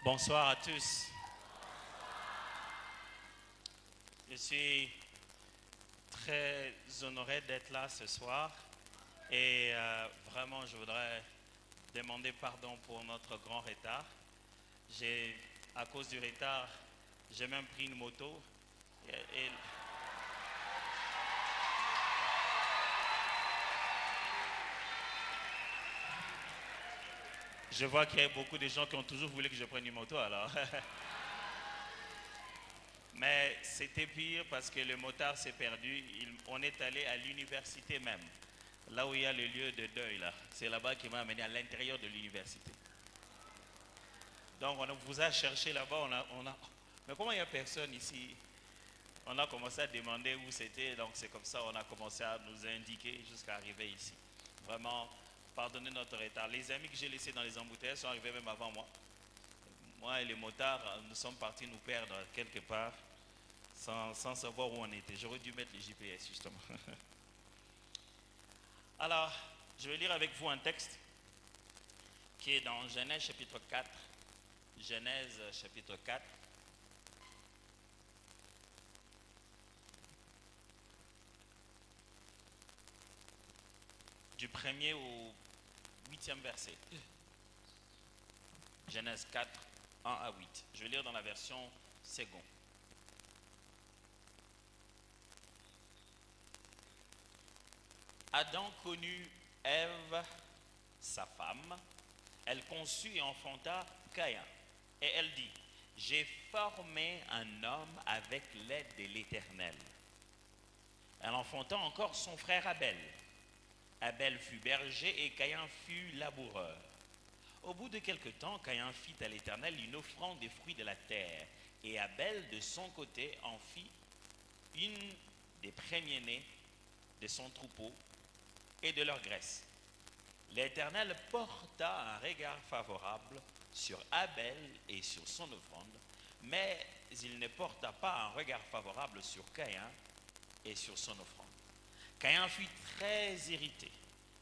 Bonsoir à tous. Je suis très honoré d'être là ce soir et vraiment je voudrais demander pardon pour notre grand retard. À cause du retard, j'ai même pris une moto et je vois qu'il y a beaucoup de gens qui ont toujours voulu que je prenne une moto alors. Mais c'était pire parce que le motard s'est perdu. On est allé à l'université même, là où il y a le lieu de deuil là. C'est là-bas qu'il m'a amené à l'intérieur de l'université. Donc on vous a cherché là-bas, mais comment il n'y a personne ici? On a commencé à demander où c'était, donc c'est comme ça on a commencé à nous indiquer jusqu'à arriver ici. Vraiment, pardonnez notre retard. Les amis que j'ai laissés dans les embouteillages sont arrivés même avant moi. Moi et les motards, nous sommes partis nous perdre quelque part sans savoir où on était. J'aurais dû mettre les GPS justement. Alors, je vais lire avec vous un texte qui est dans Genèse chapitre 4. Genèse chapitre 4. Du 1er au 8e verset. Genèse 4, 1 à 8. Je vais lire dans la version seconde. Adam connut Ève, sa femme. Elle conçut et enfanta Caïn. Et elle dit, j'ai formé un homme avec l'aide de l'Éternel. Elle enfanta encore son frère Abel. Abel fut berger et Caïn fut laboureur. Au bout de quelque temps, Caïn fit à l'Éternel une offrande des fruits de la terre. Et Abel, de son côté, en fit une des premiers-nés de son troupeau et de leur graisse. L'Éternel porta un regard favorable sur Abel et sur son offrande, mais il ne porta pas un regard favorable sur Caïn et sur son offrande. Caïn fut très irrité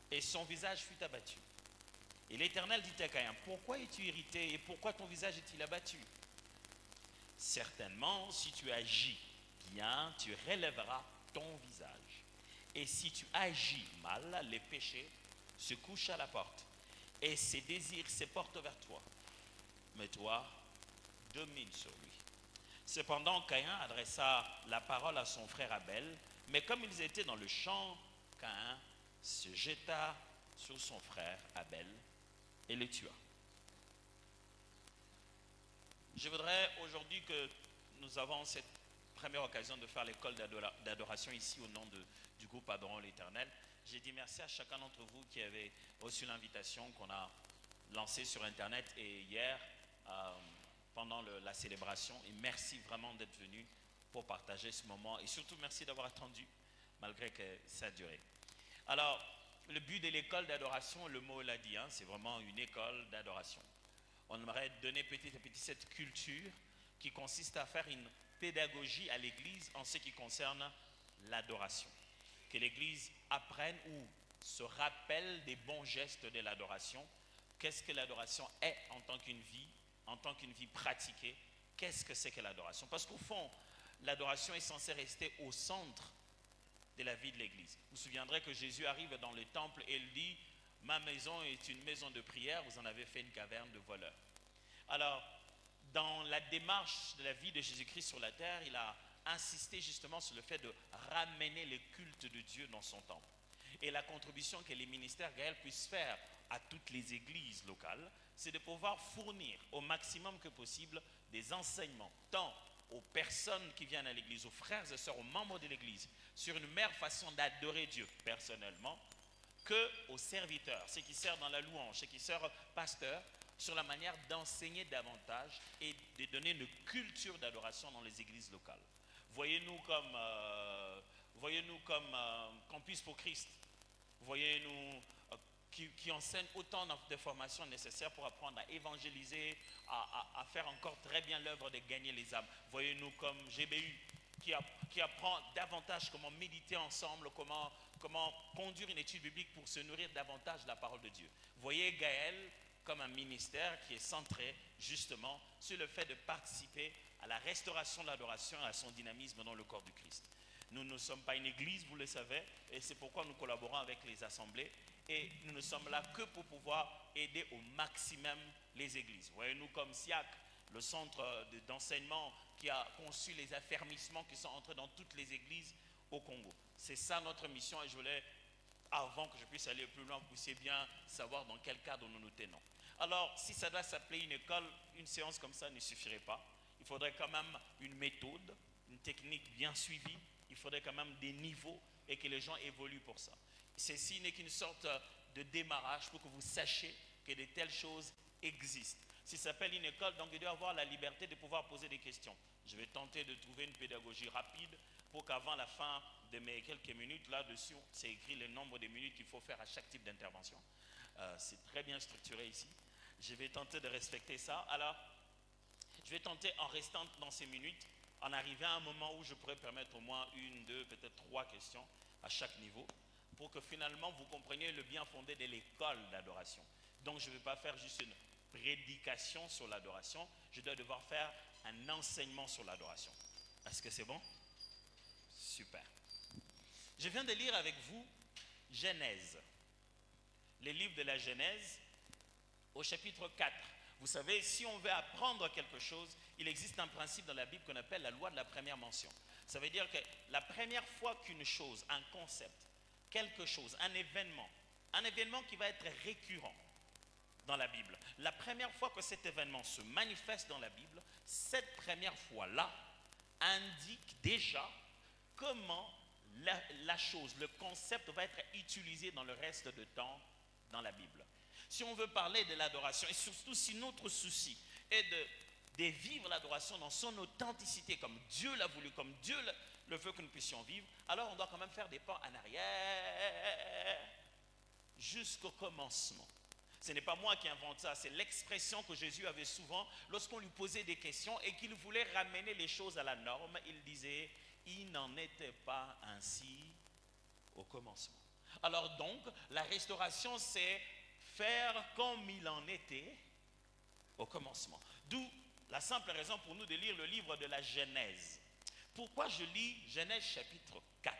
et son visage fut abattu. Et l'Éternel dit à Caïn, pourquoi es-tu irrité et pourquoi ton visage est-il abattu? Certainement, si tu agis bien, tu relèveras ton visage. Et si tu agis mal, les péchés se couchent à la porte et ses désirs se portent vers toi. Mais toi, domine sur lui. Cependant, Caïn adressa la parole à son frère Abel, mais comme ils étaient dans le champ, Caïn se jeta sur son frère Abel et le tua. Je voudrais aujourd'hui que nous avons cette première occasion de faire l'école d'adoration ici au nom du groupe Adorons l'Éternel. J'ai dit merci à chacun d'entre vous qui avait reçu l'invitation qu'on a lancée sur Internet et hier pendant la célébration. Et merci vraiment d'être venu pour partager ce moment. Et surtout, merci d'avoir attendu, malgré que ça a duré. Alors, le but de l'école d'adoration, le mot l'a dit, hein, c'est vraiment une école d'adoration. On aimerait donner petit à petit cette culture qui consiste à faire une pédagogie à l'Église en ce qui concerne l'adoration. Que l'Église apprenne ou se rappelle des bons gestes de l'adoration. Qu'est-ce que l'adoration est en tant qu'une vie pratiquée? Qu'est-ce que c'est que l'adoration? Parce qu'au fond, l'adoration est censée rester au centre de la vie de l'Église. Vous vous souviendrez que Jésus arrive dans le temple et il dit, ma maison est une maison de prière, vous en avez fait une caverne de voleurs. Alors, dans la démarche de la vie de Jésus-Christ sur la terre, il a insisté justement sur le fait de ramener le culte de Dieu dans son temple. Et la contribution que les ministères Gaël puissent faire à toutes les églises locales, c'est de pouvoir fournir au maximum que possible des enseignements, tant aux personnes qui viennent à l'église, aux frères et sœurs, aux membres de l'église, sur une meilleure façon d'adorer Dieu personnellement, que aux serviteurs, ceux qui servent dans la louange, ceux qui servent pasteurs, sur la manière d'enseigner davantage et de donner une culture d'adoration dans les églises locales. Voyez-nous comme Campus pour Christ. Voyez-nous qui enseigne autant de formations nécessaires pour apprendre à évangéliser, à faire encore très bien l'œuvre de gagner les âmes. Voyez-nous comme GBU qui apprend davantage comment méditer ensemble, comment conduire une étude biblique pour se nourrir davantage de la parole de Dieu. Voyez Gaël comme un ministère qui est centré justement sur le fait de participer à la restauration de l'adoration et à son dynamisme dans le corps du Christ. Nous ne sommes pas une église, vous le savez, et c'est pourquoi nous collaborons avec les assemblées et nous ne sommes là que pour pouvoir aider au maximum les églises. Voyez-nous comme SIAC, le centre d'enseignement qui a conçu les affermissements qui sont entrés dans toutes les églises au Congo. C'est ça notre mission et je voulais, avant que je puisse aller plus loin, vous puissiez bien savoir dans quel cadre nous nous tenons. Alors, si ça doit s'appeler une école, une séance comme ça ne suffirait pas. Il faudrait quand même une méthode, une technique bien suivie. Il faudrait quand même des niveaux et que les gens évoluent pour ça. Ceci n'est qu'une sorte de démarrage pour que vous sachiez que de telles choses existent. Si ça s'appelle une école, donc il doit avoir la liberté de pouvoir poser des questions. Je vais tenter de trouver une pédagogie rapide pour qu'avant la fin de mes quelques minutes, là-dessus, c'est écrit le nombre de minutes qu'il faut faire à chaque type d'intervention. C'est très bien structuré ici. Je vais tenter de respecter ça. Alors, je vais tenter en restant dans ces minutes, en arrivant à un moment où je pourrais permettre au moins une, deux, peut-être trois questions à chaque niveau, pour que finalement vous compreniez le bien fondé de l'école d'adoration. Donc je ne vais pas faire juste une prédication sur l'adoration, je dois devoir faire un enseignement sur l'adoration. Est-ce que c'est bon? Super. Je viens de lire avec vous Genèse, le livre de la Genèse au chapitre 4. Vous savez, si on veut apprendre quelque chose, il existe un principe dans la Bible qu'on appelle la loi de la première mention. Ça veut dire que la première fois qu'une chose, un concept, quelque chose, un événement qui va être récurrent dans la Bible, la première fois que cet événement se manifeste dans la Bible, cette première fois-là indique déjà comment la chose, le concept va être utilisé dans le reste du temps dans la Bible. Si on veut parler de l'adoration, et surtout si notre souci est de vivre l'adoration dans son authenticité, comme Dieu l'a voulu, comme Dieu le veut que nous puissions vivre, alors on doit quand même faire des pas en arrière jusqu'au commencement. Ce n'est pas moi qui invente ça, c'est l'expression que Jésus avait souvent lorsqu'on lui posait des questions et qu'il voulait ramener les choses à la norme. Il disait, il n'en était pas ainsi au commencement. Alors donc, la restauration, c'est faire comme il en était au commencement. D'où la simple raison pour nous de lire le livre de la Genèse. Pourquoi je lis Genèse chapitre 4?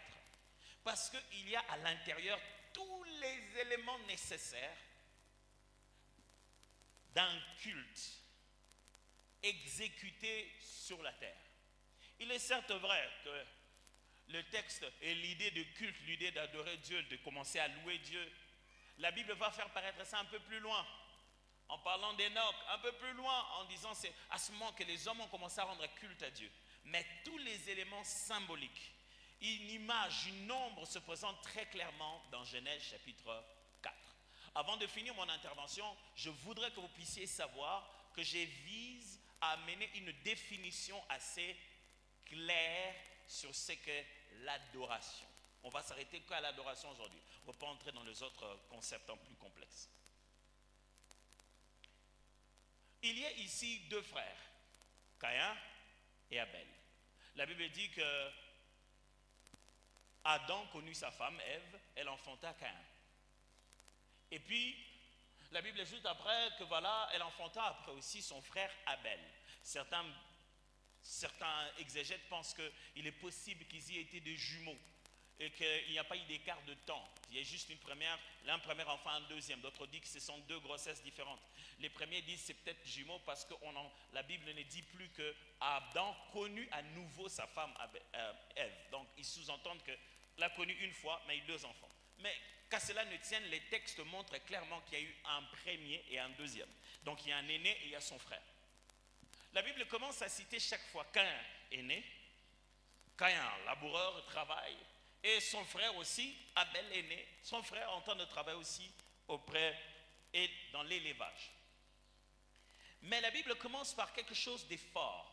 Parce qu'il y a à l'intérieur tous les éléments nécessaires d'un culte exécuté sur la terre. Il est certes vrai que le texte et l'idée de culte, l'idée d'adorer Dieu, de commencer à louer Dieu, la Bible va faire paraître ça un peu plus loin, en parlant d'Enoch, un peu plus loin, en disant c'est à ce moment que les hommes ont commencé à rendre culte à Dieu. Mais tous les éléments symboliques, une image, une ombre se présente très clairement dans Genèse chapitre 4. Avant de finir mon intervention, je voudrais que vous puissiez savoir que je vise à amener une définition assez claire sur ce qu'est l'adoration. On va s'arrêter qu'à l'adoration aujourd'hui. On ne va pas entrer dans les autres concepts en plus complexes. Il y a ici deux frères, Caïn et Abel. La Bible dit que Adam connut sa femme, Ève, elle enfanta Caïn. Et puis, la Bible ajoute après que voilà, elle enfanta après aussi son frère Abel. Certains exégètes pensent qu'il est possible qu'ils y aient été des jumeaux et qu'il n'y a pas eu d'écart de temps. Il y a juste l'un premier enfant, un deuxième. D'autres disent que ce sont deux grossesses différentes. Les premiers disent que c'est peut-être jumeaux parce que la Bible ne dit plus que Adam connut à nouveau sa femme Ève. Donc, ils sous-entendent qu'il a connu une fois, mais il a eu deux enfants. Mais qu'à cela ne tienne, les textes montrent clairement qu'il y a eu un premier et un deuxième. Donc, il y a un aîné et il y a son frère. La Bible commence à citer chaque fois Caïn est né, Caïn, laboureur, travaille, et son frère aussi, Abel est né, son frère en train de travailler aussi auprès et dans l'élevage. Mais la Bible commence par quelque chose de fort.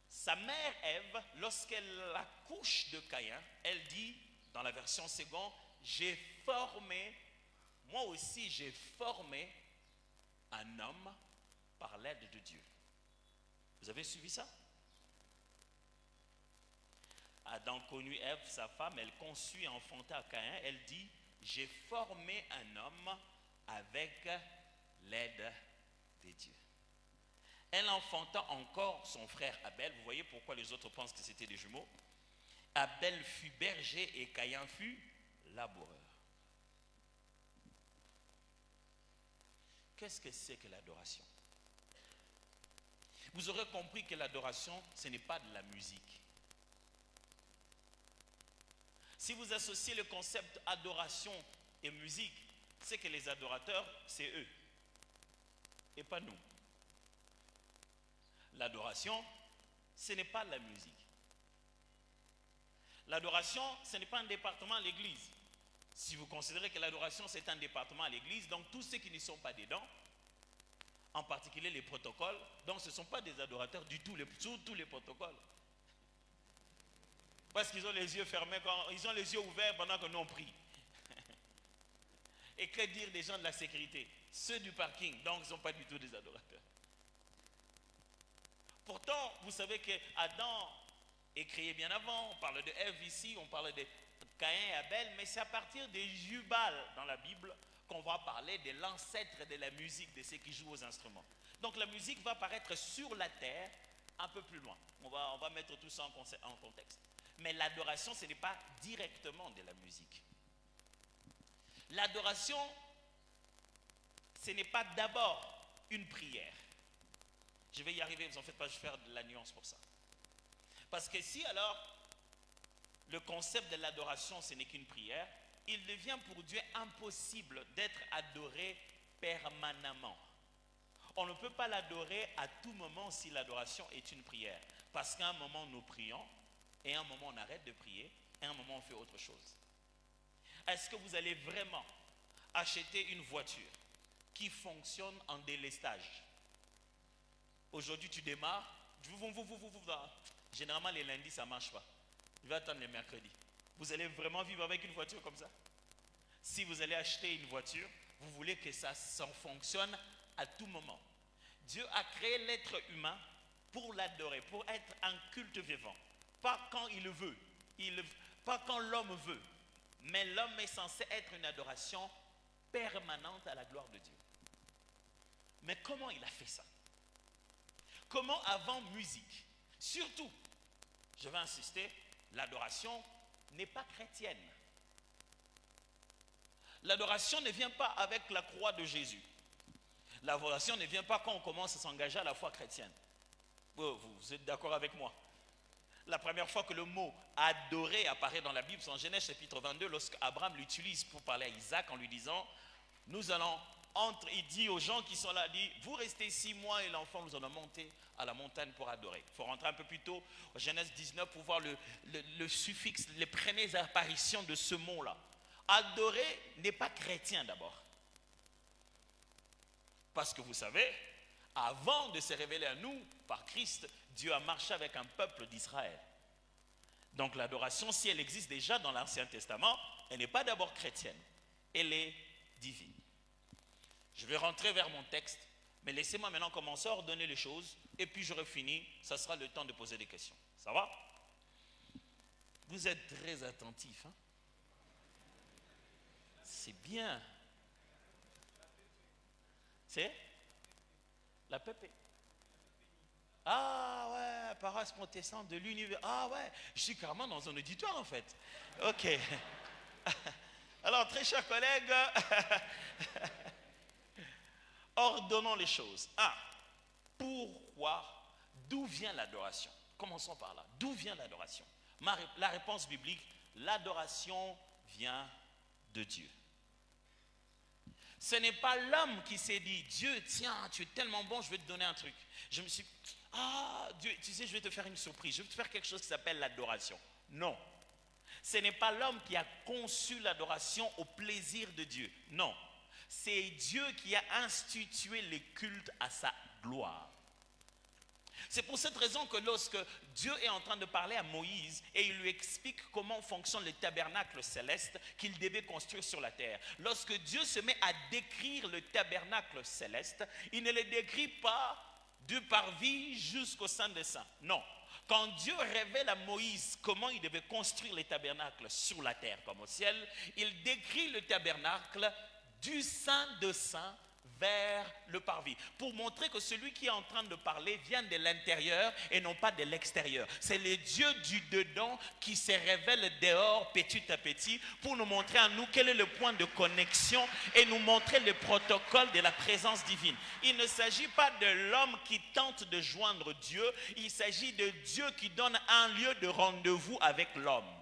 Sa mère Ève, lorsqu'elle accouche de Caïn, elle dit, dans la version seconde, moi aussi j'ai formé un homme par l'aide de Dieu. Vous avez suivi ça? Adam connut Ève, sa femme, elle conçut et enfanta Caïn. Elle dit, j'ai formé un homme avec l'aide de Dieu. Elle enfanta encore son frère Abel. Vous voyez pourquoi les autres pensent que c'était des jumeaux. Abel fut berger et Caïn fut laboureur. Qu'est-ce que c'est que l'adoration? Vous aurez compris que l'adoration, ce n'est pas de la musique. Si vous associez le concept adoration et musique, c'est que les adorateurs, c'est eux, et pas nous. L'adoration, ce n'est pas de la musique. L'adoration, ce n'est pas un département à l'église. Si vous considérez que l'adoration, c'est un département à l'église, donc tous ceux qui ne sont pas dedans, en particulier les protocoles, donc ce ne sont pas des adorateurs du tout, sous tous les protocoles. Parce qu'ils ont les yeux fermés, ils ont les yeux ouverts pendant que nous on prie. Et que dire des gens de la sécurité? Ceux du parking, donc ils ne sont pas du tout des adorateurs. Pourtant, vous savez que Adam est créé bien avant. On parle de Ève ici, on parle de Caïn et Abel, mais c'est à partir des Jubal dans la Bible qu'on va parler de l'ancêtre de la musique, de ceux qui jouent aux instruments. Donc la musique va apparaître sur la terre un peu plus loin. On va mettre tout ça en contexte. Mais l'adoration, ce n'est pas directement de la musique. L'adoration, ce n'est pas d'abord une prière. Je vais y arriver, vous en faites pas, je vais faire de la nuance pour ça. Parce que si alors, le concept de l'adoration, ce n'est qu'une prière, il devient pour Dieu impossible d'être adoré permanemment. On ne peut pas l'adorer à tout moment si l'adoration est une prière. Parce qu'à un moment, nous prions, et à un moment, on arrête de prier, et à un moment, on fait autre chose. Est-ce que vous allez vraiment acheter une voiture qui fonctionne en délestage? Aujourd'hui, tu démarres, généralement les lundis, ça ne marche pas. Je vais attendre les mercredis. Vous allez vraiment vivre avec une voiture comme ça? Si vous allez acheter une voiture, vous voulez que ça fonctionne à tout moment. Dieu a créé l'être humain pour l'adorer, pour être un culte vivant. Pas quand il le veut, pas quand l'homme veut. Mais l'homme est censé être une adoration permanente à la gloire de Dieu. Mais comment il a fait ça? Comment avant musique? Surtout, je vais insister, l'adoration n'est pas chrétienne. L'adoration ne vient pas avec la croix de Jésus. L'adoration ne vient pas quand on commence à s'engager à la foi chrétienne. Vous êtes d'accord avec moi? La première fois que le mot adorer apparaît dans la Bible, c'est en Genèse chapitre 22, lorsque Abraham l'utilise pour parler à Isaac en lui disant, nous allons il dit aux gens qui sont là, il dit, vous restez ici, moi et l'enfant, nous allons monter à la montagne pour adorer. Il faut rentrer un peu plus tôt, au Genèse 19, pour voir le suffixe, les premières apparitions de ce mot-là. Adorer n'est pas chrétien d'abord. Parce que vous savez, avant de se révéler à nous, par Christ, Dieu a marché avec un peuple d'Israël. Donc l'adoration, si elle existe déjà dans l'Ancien Testament, elle n'est pas d'abord chrétienne, elle est divine. Je vais rentrer vers mon texte, mais laissez-moi maintenant commencer à ordonner les choses, et puis j'aurai fini, ça sera le temps de poser des questions. Ça va? Vous êtes très attentifs, hein? C'est bien. C'est la pépé. Ah ouais, paroisse protestante de l'univers. Ah ouais, je suis carrément dans un auditoire en fait. Ok. Alors, très chers collègues, ordonnons les choses. Pourquoi? D'où vient l'adoration? Commençons par là. D'où vient l'adoration? La réponse biblique, l'adoration vient de Dieu. Ce n'est pas l'homme qui s'est dit, Dieu, tiens, tu es tellement bon, je vais te donner un truc. Je me suis dit, Dieu, tu sais, je vais te faire une surprise, je vais te faire quelque chose qui s'appelle l'adoration. Non. Ce n'est pas l'homme qui a conçu l'adoration au plaisir de Dieu. Non. C'est Dieu qui a institué les cultes à sa gloire. C'est pour cette raison que lorsque Dieu est en train de parler à Moïse et il lui explique comment fonctionne le tabernacle céleste qu'il devait construire sur la terre. Lorsque Dieu se met à décrire le tabernacle céleste, il ne le décrit pas du parvis jusqu'au Saint des Saints. Non. Quand Dieu révèle à Moïse comment il devait construire les tabernacles sur la terre comme au ciel, il décrit le tabernacle du Saint de Saints vers le parvis, pour montrer que celui qui est en train de parler vient de l'intérieur et non pas de l'extérieur. C'est le Dieu du dedans qui se révèle dehors petit à petit pour nous montrer à nous quel est le point de connexion et nous montrer le protocole de la présence divine. Il ne s'agit pas de l'homme qui tente de joindre Dieu, il s'agit de Dieu qui donne un lieu de rendez-vous avec l'homme.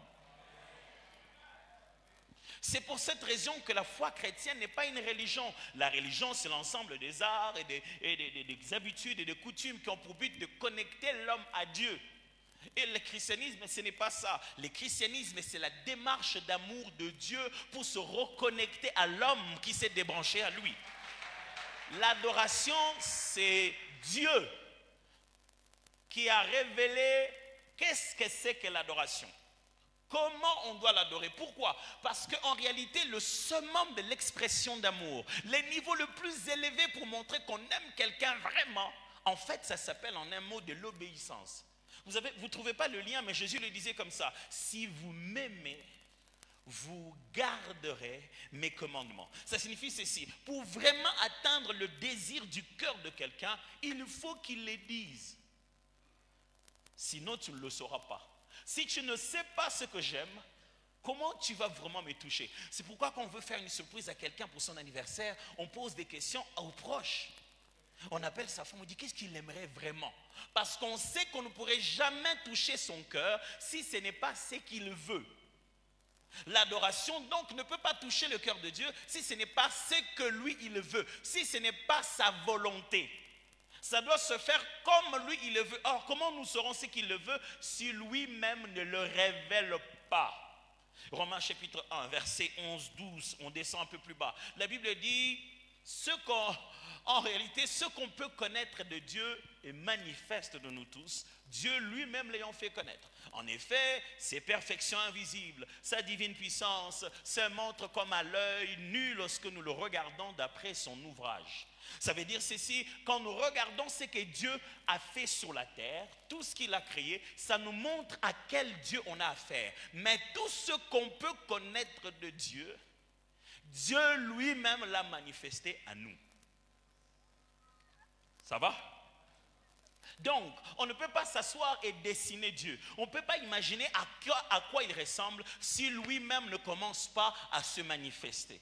C'est pour cette raison que la foi chrétienne n'est pas une religion. La religion, c'est l'ensemble des arts et des habitudes et des coutumes qui ont pour but de connecter l'homme à Dieu. Et le christianisme, ce n'est pas ça. Le christianisme, c'est la démarche d'amour de Dieu pour se reconnecter à l'homme qui s'est débranché à lui. L'adoration, c'est Dieu qui a révélé qu'est-ce que c'est que l'adoration. Comment on doit l'adorer? Pourquoi? Parce qu'en réalité, le summum de l'expression d'amour, le niveau le plus élevé pour montrer qu'on aime quelqu'un vraiment, en fait, ça s'appelle en un mot de l'obéissance. Vous ne trouvez pas le lien, mais Jésus le disait comme ça. Si vous m'aimez, vous garderez mes commandements. Ça signifie ceci. Pour vraiment atteindre le désir du cœur de quelqu'un, il faut qu'il les dise. Sinon, tu ne le sauras pas. Si tu ne sais pas ce que j'aime, comment tu vas vraiment me toucher? C'est pourquoi quand on veut faire une surprise à quelqu'un pour son anniversaire, on pose des questions aux proches. On appelle sa femme, on dit qu'est-ce qu'il aimerait vraiment? Parce qu'on sait qu'on ne pourrait jamais toucher son cœur si ce n'est pas ce qu'il veut. L'adoration donc ne peut pas toucher le cœur de Dieu si ce n'est pas ce que lui il veut, si ce n'est pas sa volonté. Ça doit se faire comme lui il le veut. Or, comment nous saurons ce qu'il le veut si lui-même ne le révèle pas? Romains chapitre 1, verset 11-12, on descend un peu plus bas. La Bible dit, en réalité, ce qu'on peut connaître de Dieu est manifeste de nous tous, Dieu lui-même l'ayant fait connaître. En effet, ses perfections invisibles, sa divine puissance se montrent comme à l'œil nu lorsque nous le regardons d'après son ouvrage. Ça veut dire ceci, quand nous regardons ce que Dieu a fait sur la terre, tout ce qu'il a créé, ça nous montre à quel Dieu on a affaire. Mais tout ce qu'on peut connaître de Dieu, Dieu lui-même l'a manifesté à nous. Ça va? Donc, on ne peut pas s'asseoir et dessiner Dieu. On ne peut pas imaginer à quoi il ressemble si lui-même ne commence pas à se manifester.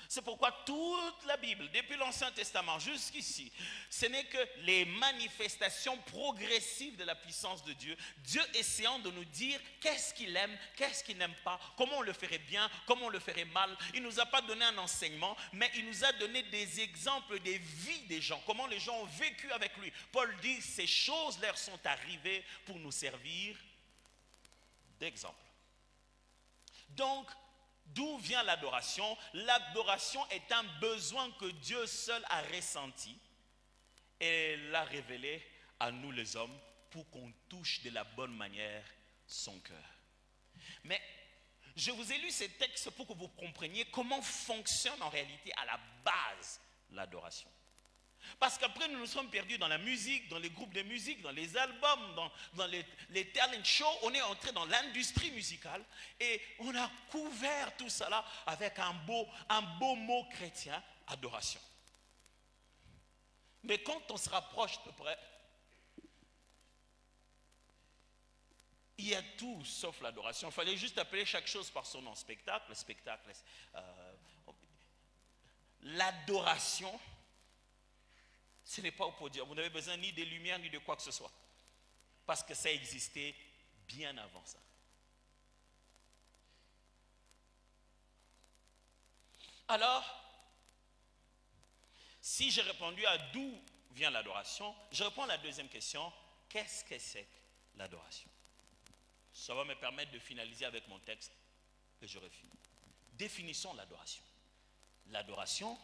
C'est pourquoi toute la Bible, depuis l'Ancien Testament jusqu'ici, ce n'est que les manifestations progressives de la puissance de Dieu. Dieu essayant de nous dire qu'est-ce qu'il aime, qu'est-ce qu'il n'aime pas, comment on le ferait bien, comment on le ferait mal. Il ne nous a pas donné un enseignement, mais il nous a donné des exemples des vies des gens, comment les gens ont vécu avec lui. Paul dit, ces choses leur sont arrivées pour nous servir d'exemple. Donc, d'où vient l'adoration? L'adoration est un besoin que Dieu seul a ressenti et l'a révélé à nous les hommes pour qu'on touche de la bonne manière son cœur. Mais je vous ai lu ces textes pour que vous compreniez comment fonctionne en réalité à la base l'adoration. Parce qu'après nous nous sommes perdus dans la musique, dans les groupes de musique, dans les albums, dans les talent shows. On est entré dans l'industrie musicale et on a couvert tout ça là avec un beau mot chrétien, adoration. Mais quand on se rapproche de près, il y a tout sauf l'adoration. Il fallait juste appeler chaque chose par son nom. Spectacle, l'adoration, ce n'est pas au podium. Vous n'avez besoin ni des lumières ni de quoi que ce soit. Parce que ça existait bien avant ça. Alors, si j'ai répondu à d'où vient l'adoration, je réponds à la deuxième question. Qu'est-ce que c'est que l'adoration? Ça va me permettre de finaliser avec mon texte et je refine. Définissons l'adoration. L'adoration,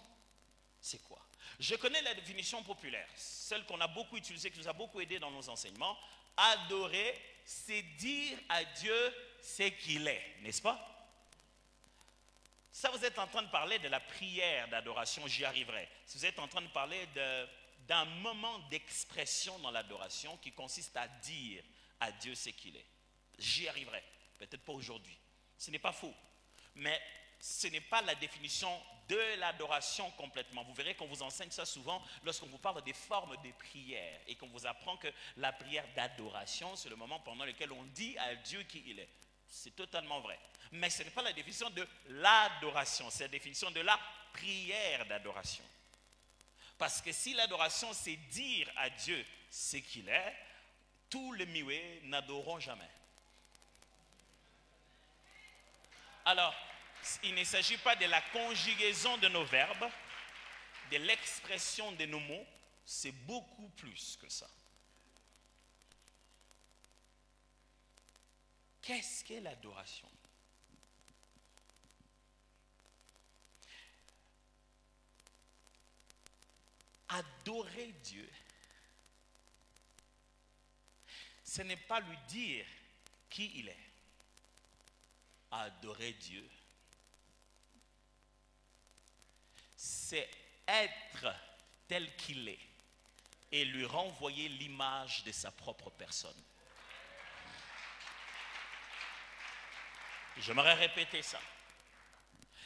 c'est quoi? Je connais la définition populaire, celle qu'on a beaucoup utilisée, qui nous a beaucoup aidé dans nos enseignements. Adorer, c'est dire à Dieu ce qu'il est, n'est-ce pas? Ça, vous êtes en train de parler de la prière d'adoration, j'y arriverai. Si vous êtes en train de parler d'un moment d'expression dans l'adoration qui consiste à dire à Dieu ce qu'il est, j'y arriverai. Peut-être pas aujourd'hui. Ce n'est pas faux. Mais ce n'est pas la définition de l'adoration complètement. Vous verrez qu'on vous enseigne ça souvent lorsqu'on vous parle des formes de prière et qu'on vous apprend que la prière d'adoration, c'est le moment pendant lequel on dit à Dieu qui il est. C'est totalement vrai. Mais ce n'est pas la définition de l'adoration, c'est la définition de la prière d'adoration. Parce que si l'adoration, c'est dire à Dieu ce qu'il est, tous les muets n'adoreront jamais. Alors, il ne s'agit pas de la conjugaison de nos verbes, de l'expression de nos mots, c'est beaucoup plus que ça. Qu'est-ce qu'est l'adoration? Adorer Dieu, ce n'est pas lui dire qui il est. Adorer Dieu, c'est être tel qu'il est et lui renvoyer l'image de sa propre personne. J'aimerais répéter ça.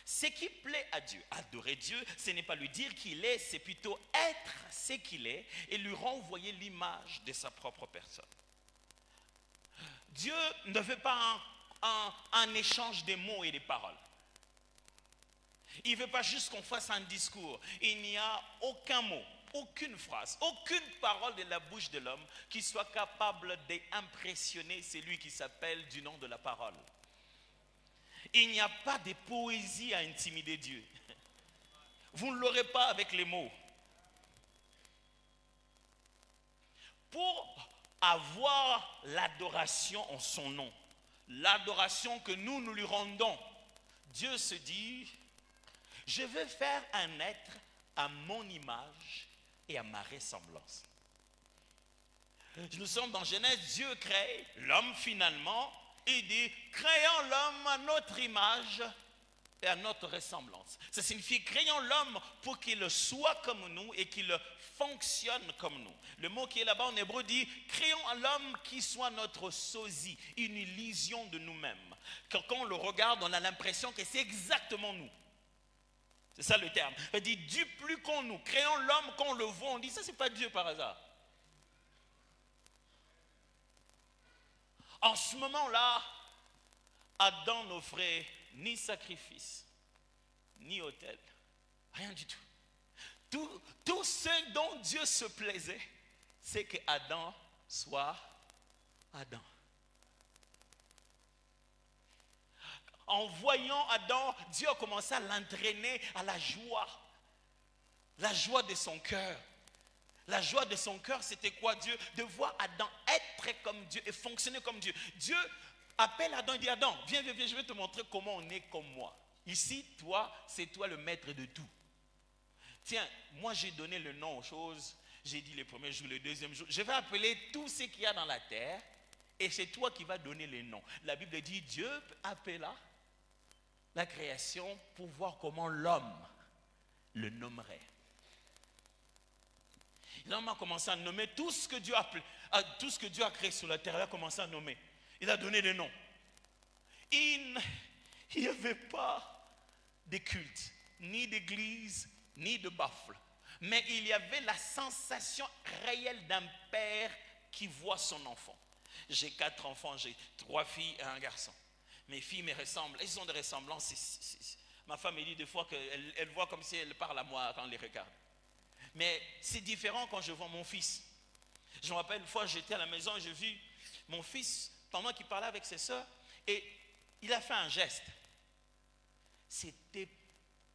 Ce qui plaît à Dieu, adorer Dieu, ce n'est pas lui dire qui il est, c'est plutôt être ce qu'il est et lui renvoyer l'image de sa propre personne. Dieu ne veut pas un échange de mots et de paroles. Il ne veut pas juste qu'on fasse un discours. Il n'y a aucun mot, aucune phrase, aucune parole de la bouche de l'homme qui soit capable d'impressionner celui qui s'appelle du nom de la parole. Il n'y a pas de poésie à intimider Dieu. Vous ne l'aurez pas avec les mots. Pour avoir l'adoration en son nom, l'adoration que nous lui rendons, Dieu se dit, je vais faire un être à mon image et à ma ressemblance. Nous sommes dans Genèse, Dieu crée l'homme finalement. Il dit, créons l'homme à notre image et à notre ressemblance. Ça signifie, créons l'homme pour qu'il soit comme nous et qu'il fonctionne comme nous. Le mot qui est là-bas en hébreu dit, créons l'homme qui soit notre sosie, une illusion de nous-mêmes. Quand on le regarde, on a l'impression que c'est exactement nous. C'est ça le terme. Il dit, du plus qu'on nous, créons l'homme qu'on le voit, on dit, ça c'est pas Dieu par hasard. En ce moment-là, Adam n'offrait ni sacrifice, ni autel, rien du tout. Tout ce dont Dieu se plaisait, c'est que Adam soit Adam. En voyant Adam, Dieu a commencé à l'entraîner à la joie de son cœur. La joie de son cœur, c'était quoi, Dieu? De voir Adam être comme Dieu et fonctionner comme Dieu. Dieu appelle Adam et dit, Adam, viens, je vais te montrer comment on est comme moi. Ici, toi, c'est toi le maître de tout. Tiens, moi j'ai donné le nom aux choses. J'ai dit le premier jour, le deuxième jour. Je vais appeler tout ce qu'il y a dans la terre et c'est toi qui vas donner les noms. La Bible dit, Dieu appela la création pour voir comment l'homme le nommerait. L'homme a commencé à nommer tout ce que Dieu a créé sur la terre. Il a commencé à nommer. Il a donné des noms. Il n'y avait pas de culte, ni d'église, ni de baffle. Mais il y avait la sensation réelle d'un père qui voit son enfant. J'ai 4 enfants, j'ai 3 filles et un garçon. Mes filles me ressemblent. Elles ont des ressemblances. Ma femme me dit des fois qu'elle voit comme si elle parle à moi quand elle les regarde. Mais c'est différent quand je vois mon fils. Je me rappelle une fois, j'étais à la maison et j'ai vu mon fils, pendant qu'il parlait avec ses soeurs, et il a fait un geste. C'était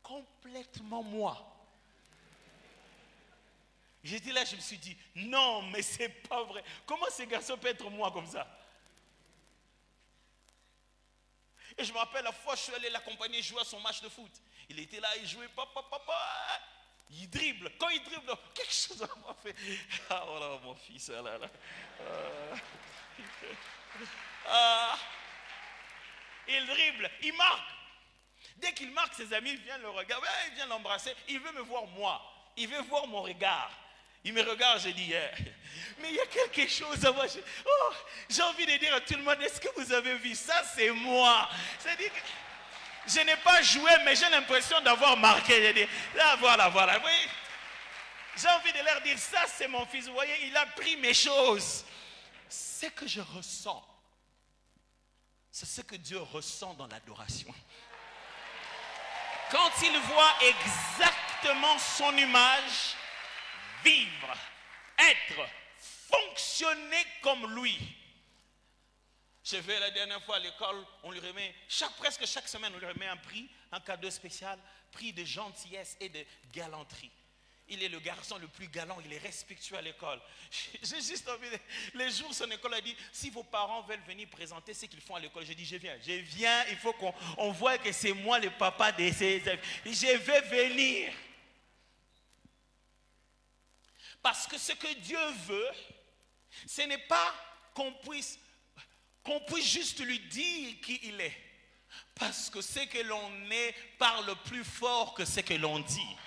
complètement moi. J'étais là, je me suis dit, non, mais c'est pas vrai. Comment ce garçon peut être moi comme ça? Et je me rappelle la fois, je suis allé l'accompagner jouer à son match de foot. Il était là, il jouait, papa. Il dribble. Quand il dribble, quelque chose m'a fait. Ah voilà mon fils, là. Il dribble, il marque. Dès qu'il marque, ses amis viennent le regarder, il vient l'embrasser. Il veut me voir moi. Il veut voir mon regard. Il me regarde, je dis, mais il y a quelque chose à moi. J'ai envie de dire à tout le monde, est-ce que vous avez vu ça? C'est moi. C'est-à-dire que Je n'ai pas joué, mais j'ai l'impression d'avoir marqué. J'ai dit, là, voilà, voilà. Oui. J'ai envie de leur dire, ça c'est mon fils. Vous voyez, il a pris mes choses. Ce que je ressens, c'est ce que Dieu ressent dans l'adoration. Quand il voit exactement son image vivre, être, fonctionner comme lui. Je vais la dernière fois à l'école, on lui remet, presque chaque semaine, on lui remet un prix, un cadeau spécial, prix de gentillesse et de galanterie. Il est le garçon le plus galant, il est respectueux à l'école. J'ai juste envie de... Les jours, son école a dit, si vos parents veulent venir présenter ce qu'ils font à l'école, j'ai dit, je viens, il faut qu'on voit que c'est moi le papa de ces élèves. Je vais venir. Parce que ce que Dieu veut, ce n'est pas qu'on puisse juste lui dire qui il est. Parce que ce que l'on est parle plus fort que ce que l'on dit.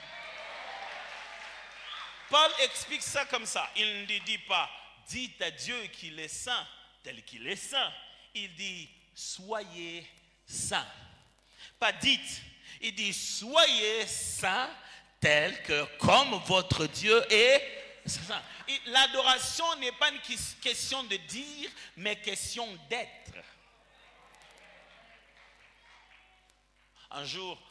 Paul explique ça comme ça. Il ne dit pas, dites à Dieu qu'il est saint, tel qu'il est saint. Il dit, soyez saints. Pas dites, il dit, soyez saints, tel que comme votre Dieu est saint. L'adoration n'est pas une question de dire, mais question d'être. Un jour,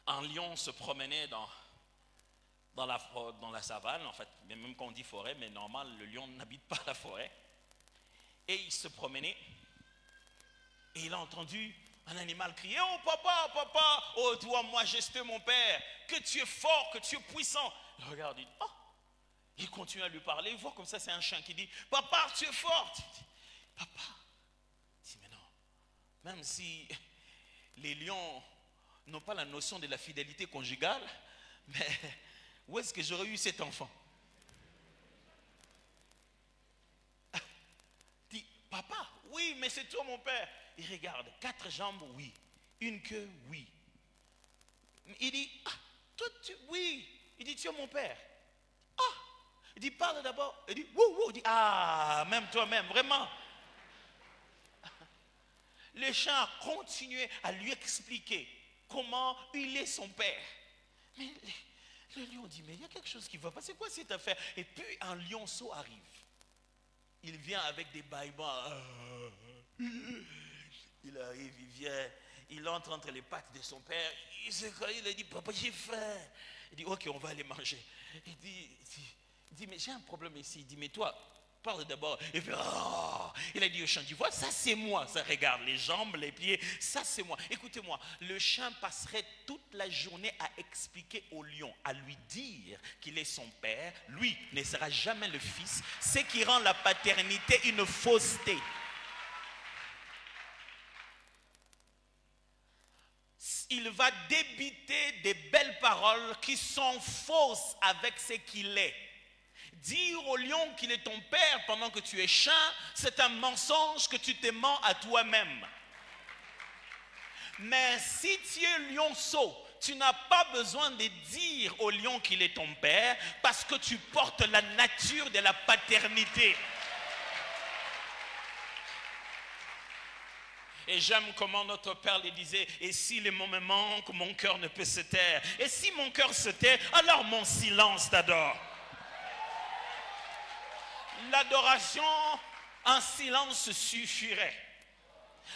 un lion se promenait dans la savane, en fait, même quand on dit forêt, mais normal, le lion n'habite pas la forêt. Et il se promenait, et il a entendu un animal crier, oh papa, papa, oh toi majesté mon père, que tu es fort, que tu es puissant. Il regarde, il dit, oh, il continue à lui parler, il voit comme ça, c'est un chien qui dit, papa, tu es fort. Papa, il dit, mais non, même si les lions n'ont pas la notion de la fidélité conjugale, mais où est-ce que j'aurais eu cet enfant? Il dit, papa, oui, mais c'est toi mon père. Il regarde, 4 jambes, oui. Une queue, oui. Il dit, ah, toi, oui. Il dit, tu es mon père. Ah, il dit, parle d'abord. Il dit, wouh, il dit, ah, même toi-même, vraiment. Le chien a continué à lui expliquer comment il est son père. Mais le lion dit, mais il y a quelque chose qui va pas. C'est quoi cette affaire? Et puis un lionceau arrive. Il vient avec des bâillements. Il arrive, il vient, il entre entre les pattes de son père. Il a dit, papa, j'ai faim. Il dit, ok, on va aller manger. Il dit mais j'ai un problème ici. Il dit, mais toi, parle d'abord. Il fait, oh. Il a dit au chien, tu vois, ça c'est moi. Ça regarde les jambes, les pieds, ça c'est moi. Écoutez-moi, le chien passerait toute la journée à expliquer au lion, à lui dire qu'il est son père. Lui ne sera jamais le fils. Ce qui rend la paternité une fausseté. Il va débiter des belles paroles qui sont fausses avec ce qu'il est. Dire au lion qu'il est ton père pendant que tu es chien, c'est un mensonge que tu te mens à toi-même. Mais si tu es lionceau, tu n'as pas besoin de dire au lion qu'il est ton père parce que tu portes la nature de la paternité. Et j'aime comment notre Père le disait, et si les mots me manquent, mon cœur ne peut se taire. Et si mon cœur se tait, alors mon silence t'adore. L'adoration en silence suffirait.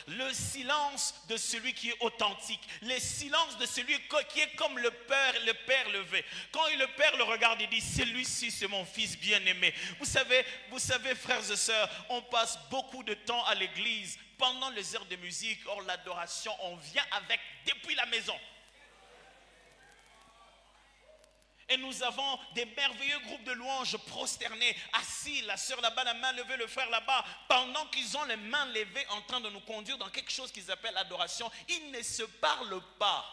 Le silence de celui qui est authentique. Le silence de celui qui est comme le Père levé. Quand le Père le regarde, il dit, celui-ci c'est mon fils bien-aimé. Vous savez, frères et sœurs, on passe beaucoup de temps à l'église. Pendant les heures de musique, hors l'adoration, on vient avec depuis la maison. Et nous avons des merveilleux groupes de louanges prosternés, assis, la sœur là-bas, la main levée, le frère là-bas. Pendant qu'ils ont les mains levées en train de nous conduire dans quelque chose qu'ils appellent l'adoration, ils ne se parlent pas.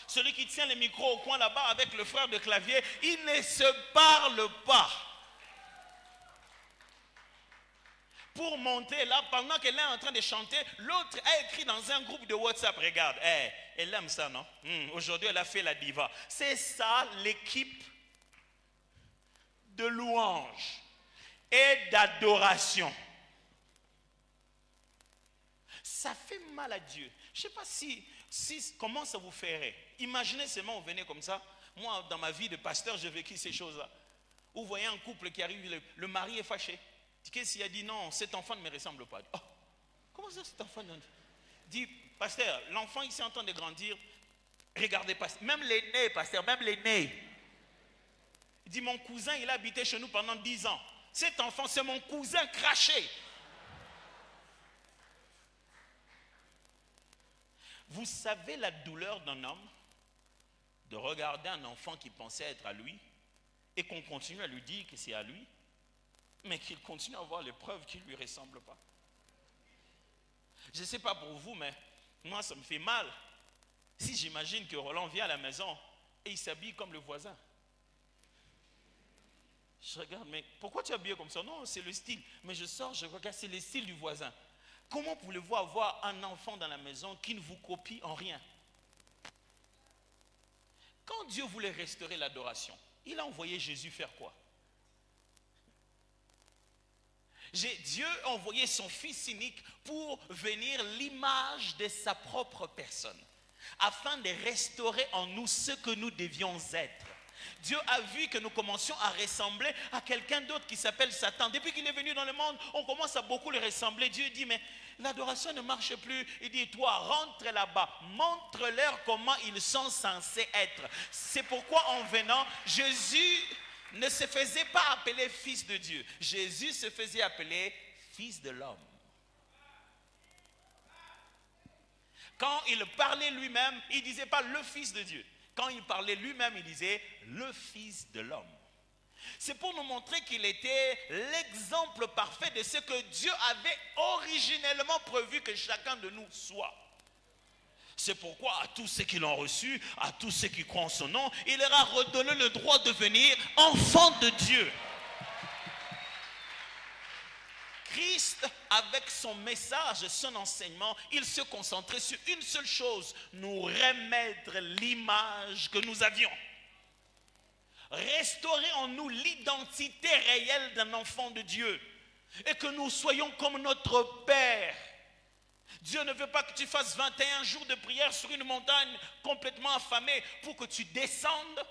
Celui qui tient le micro au coin là-bas avec le frère de clavier, ils ne se parlent pas. Pour monter là, pendant qu'elle est en train de chanter, l'autre a écrit dans un groupe de WhatsApp, regarde, elle aime ça, non? Aujourd'hui, elle a fait la diva. C'est ça l'équipe de louange et d'adoration. ça fait mal à Dieu. Je ne sais pas comment ça vous ferait. Imaginez seulement, vous venez comme ça. Moi, dans ma vie de pasteur, j'ai vécu ces choses-là. Vous voyez un couple qui arrive, le mari est fâché. Qu'est-ce qu'il a dit? Non, cet enfant ne me ressemble pas. Oh, comment ça, cet enfant? Dit, pasteur, l'enfant, il s'est en train de grandir. Regardez, pasteur, même l'aîné, pasteur, même l'aîné. Il dit, mon cousin, il a habité chez nous pendant 10 ans. Cet enfant, c'est mon cousin craché. Vous savez la douleur d'un homme de regarder un enfant qui pensait être à lui et qu'on continue à lui dire que c'est à lui, mais qu'il continue à avoir les preuves qui ne lui ressemblent pas. Je ne sais pas pour vous, mais moi, ça me fait mal. Si j'imagine que Roland vient à la maison et il s'habille comme le voisin. Je regarde, mais pourquoi tu es habillé comme ça? Non, c'est le style. Mais je sors, je regarde, c'est le style du voisin. Comment pouvez-vous avoir un enfant dans la maison qui ne vous copie en rien? Quand Dieu voulait restaurer l'adoration, il a envoyé Jésus faire quoi? Dieu a envoyé son Fils unique pour venir l'image de sa propre personne, afin de restaurer en nous ce que nous devions être. Dieu a vu que nous commencions à ressembler à quelqu'un d'autre qui s'appelle Satan. Depuis qu'il est venu dans le monde, on commence à beaucoup le ressembler. Dieu dit, mais l'adoration ne marche plus. Il dit, toi, rentre là-bas, montre-leur comment ils sont censés être. C'est pourquoi en venant, Jésus ne se faisait pas appeler fils de Dieu. Jésus se faisait appeler fils de l'homme. Quand il parlait lui-même, il ne disait pas le fils de Dieu. Quand il parlait lui-même, il disait le fils de l'homme. C'est pour nous montrer qu'il était l'exemple parfait de ce que Dieu avait originellement prévu que chacun de nous soit. C'est pourquoi à tous ceux qui l'ont reçu, à tous ceux qui croient en son nom, il leur a redonné le droit de devenir enfants de Dieu. Christ, avec son message, son enseignement, il se concentrait sur une seule chose, nous remettre l'image que nous avions. Restaurer en nous l'identité réelle d'un enfant de Dieu. Et que nous soyons comme notre Père. Dieu ne veut pas que tu fasses 21 jours de prière sur une montagne complètement affamée pour que tu descendes.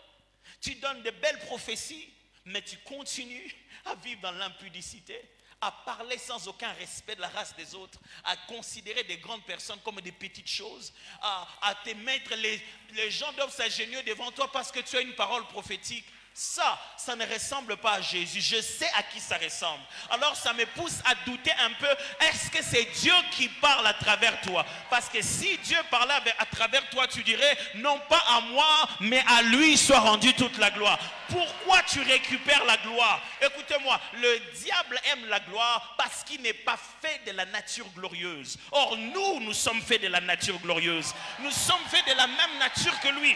Tu donnes de belles prophéties, mais tu continues à vivre dans l'impudicité, à parler sans aucun respect de la race des autres, à considérer des grandes personnes comme des petites choses, à te mettre, les gens doivent s'agenouiller devant toi parce que tu as une parole prophétique. Ça ne ressemble pas à Jésus. Je sais à qui ça ressemble. Alors ça me pousse à douter un peu. Est-ce que c'est Dieu qui parle à travers toi? Parce que si Dieu parlait à travers toi, tu dirais, non pas à moi, mais à lui soit rendue toute la gloire. Pourquoi tu récupères la gloire? Écoutez-moi, le diable aime la gloire parce qu'il n'est pas fait de la nature glorieuse. Or, nous sommes faits de la nature glorieuse. Nous sommes faits de la même nature que lui.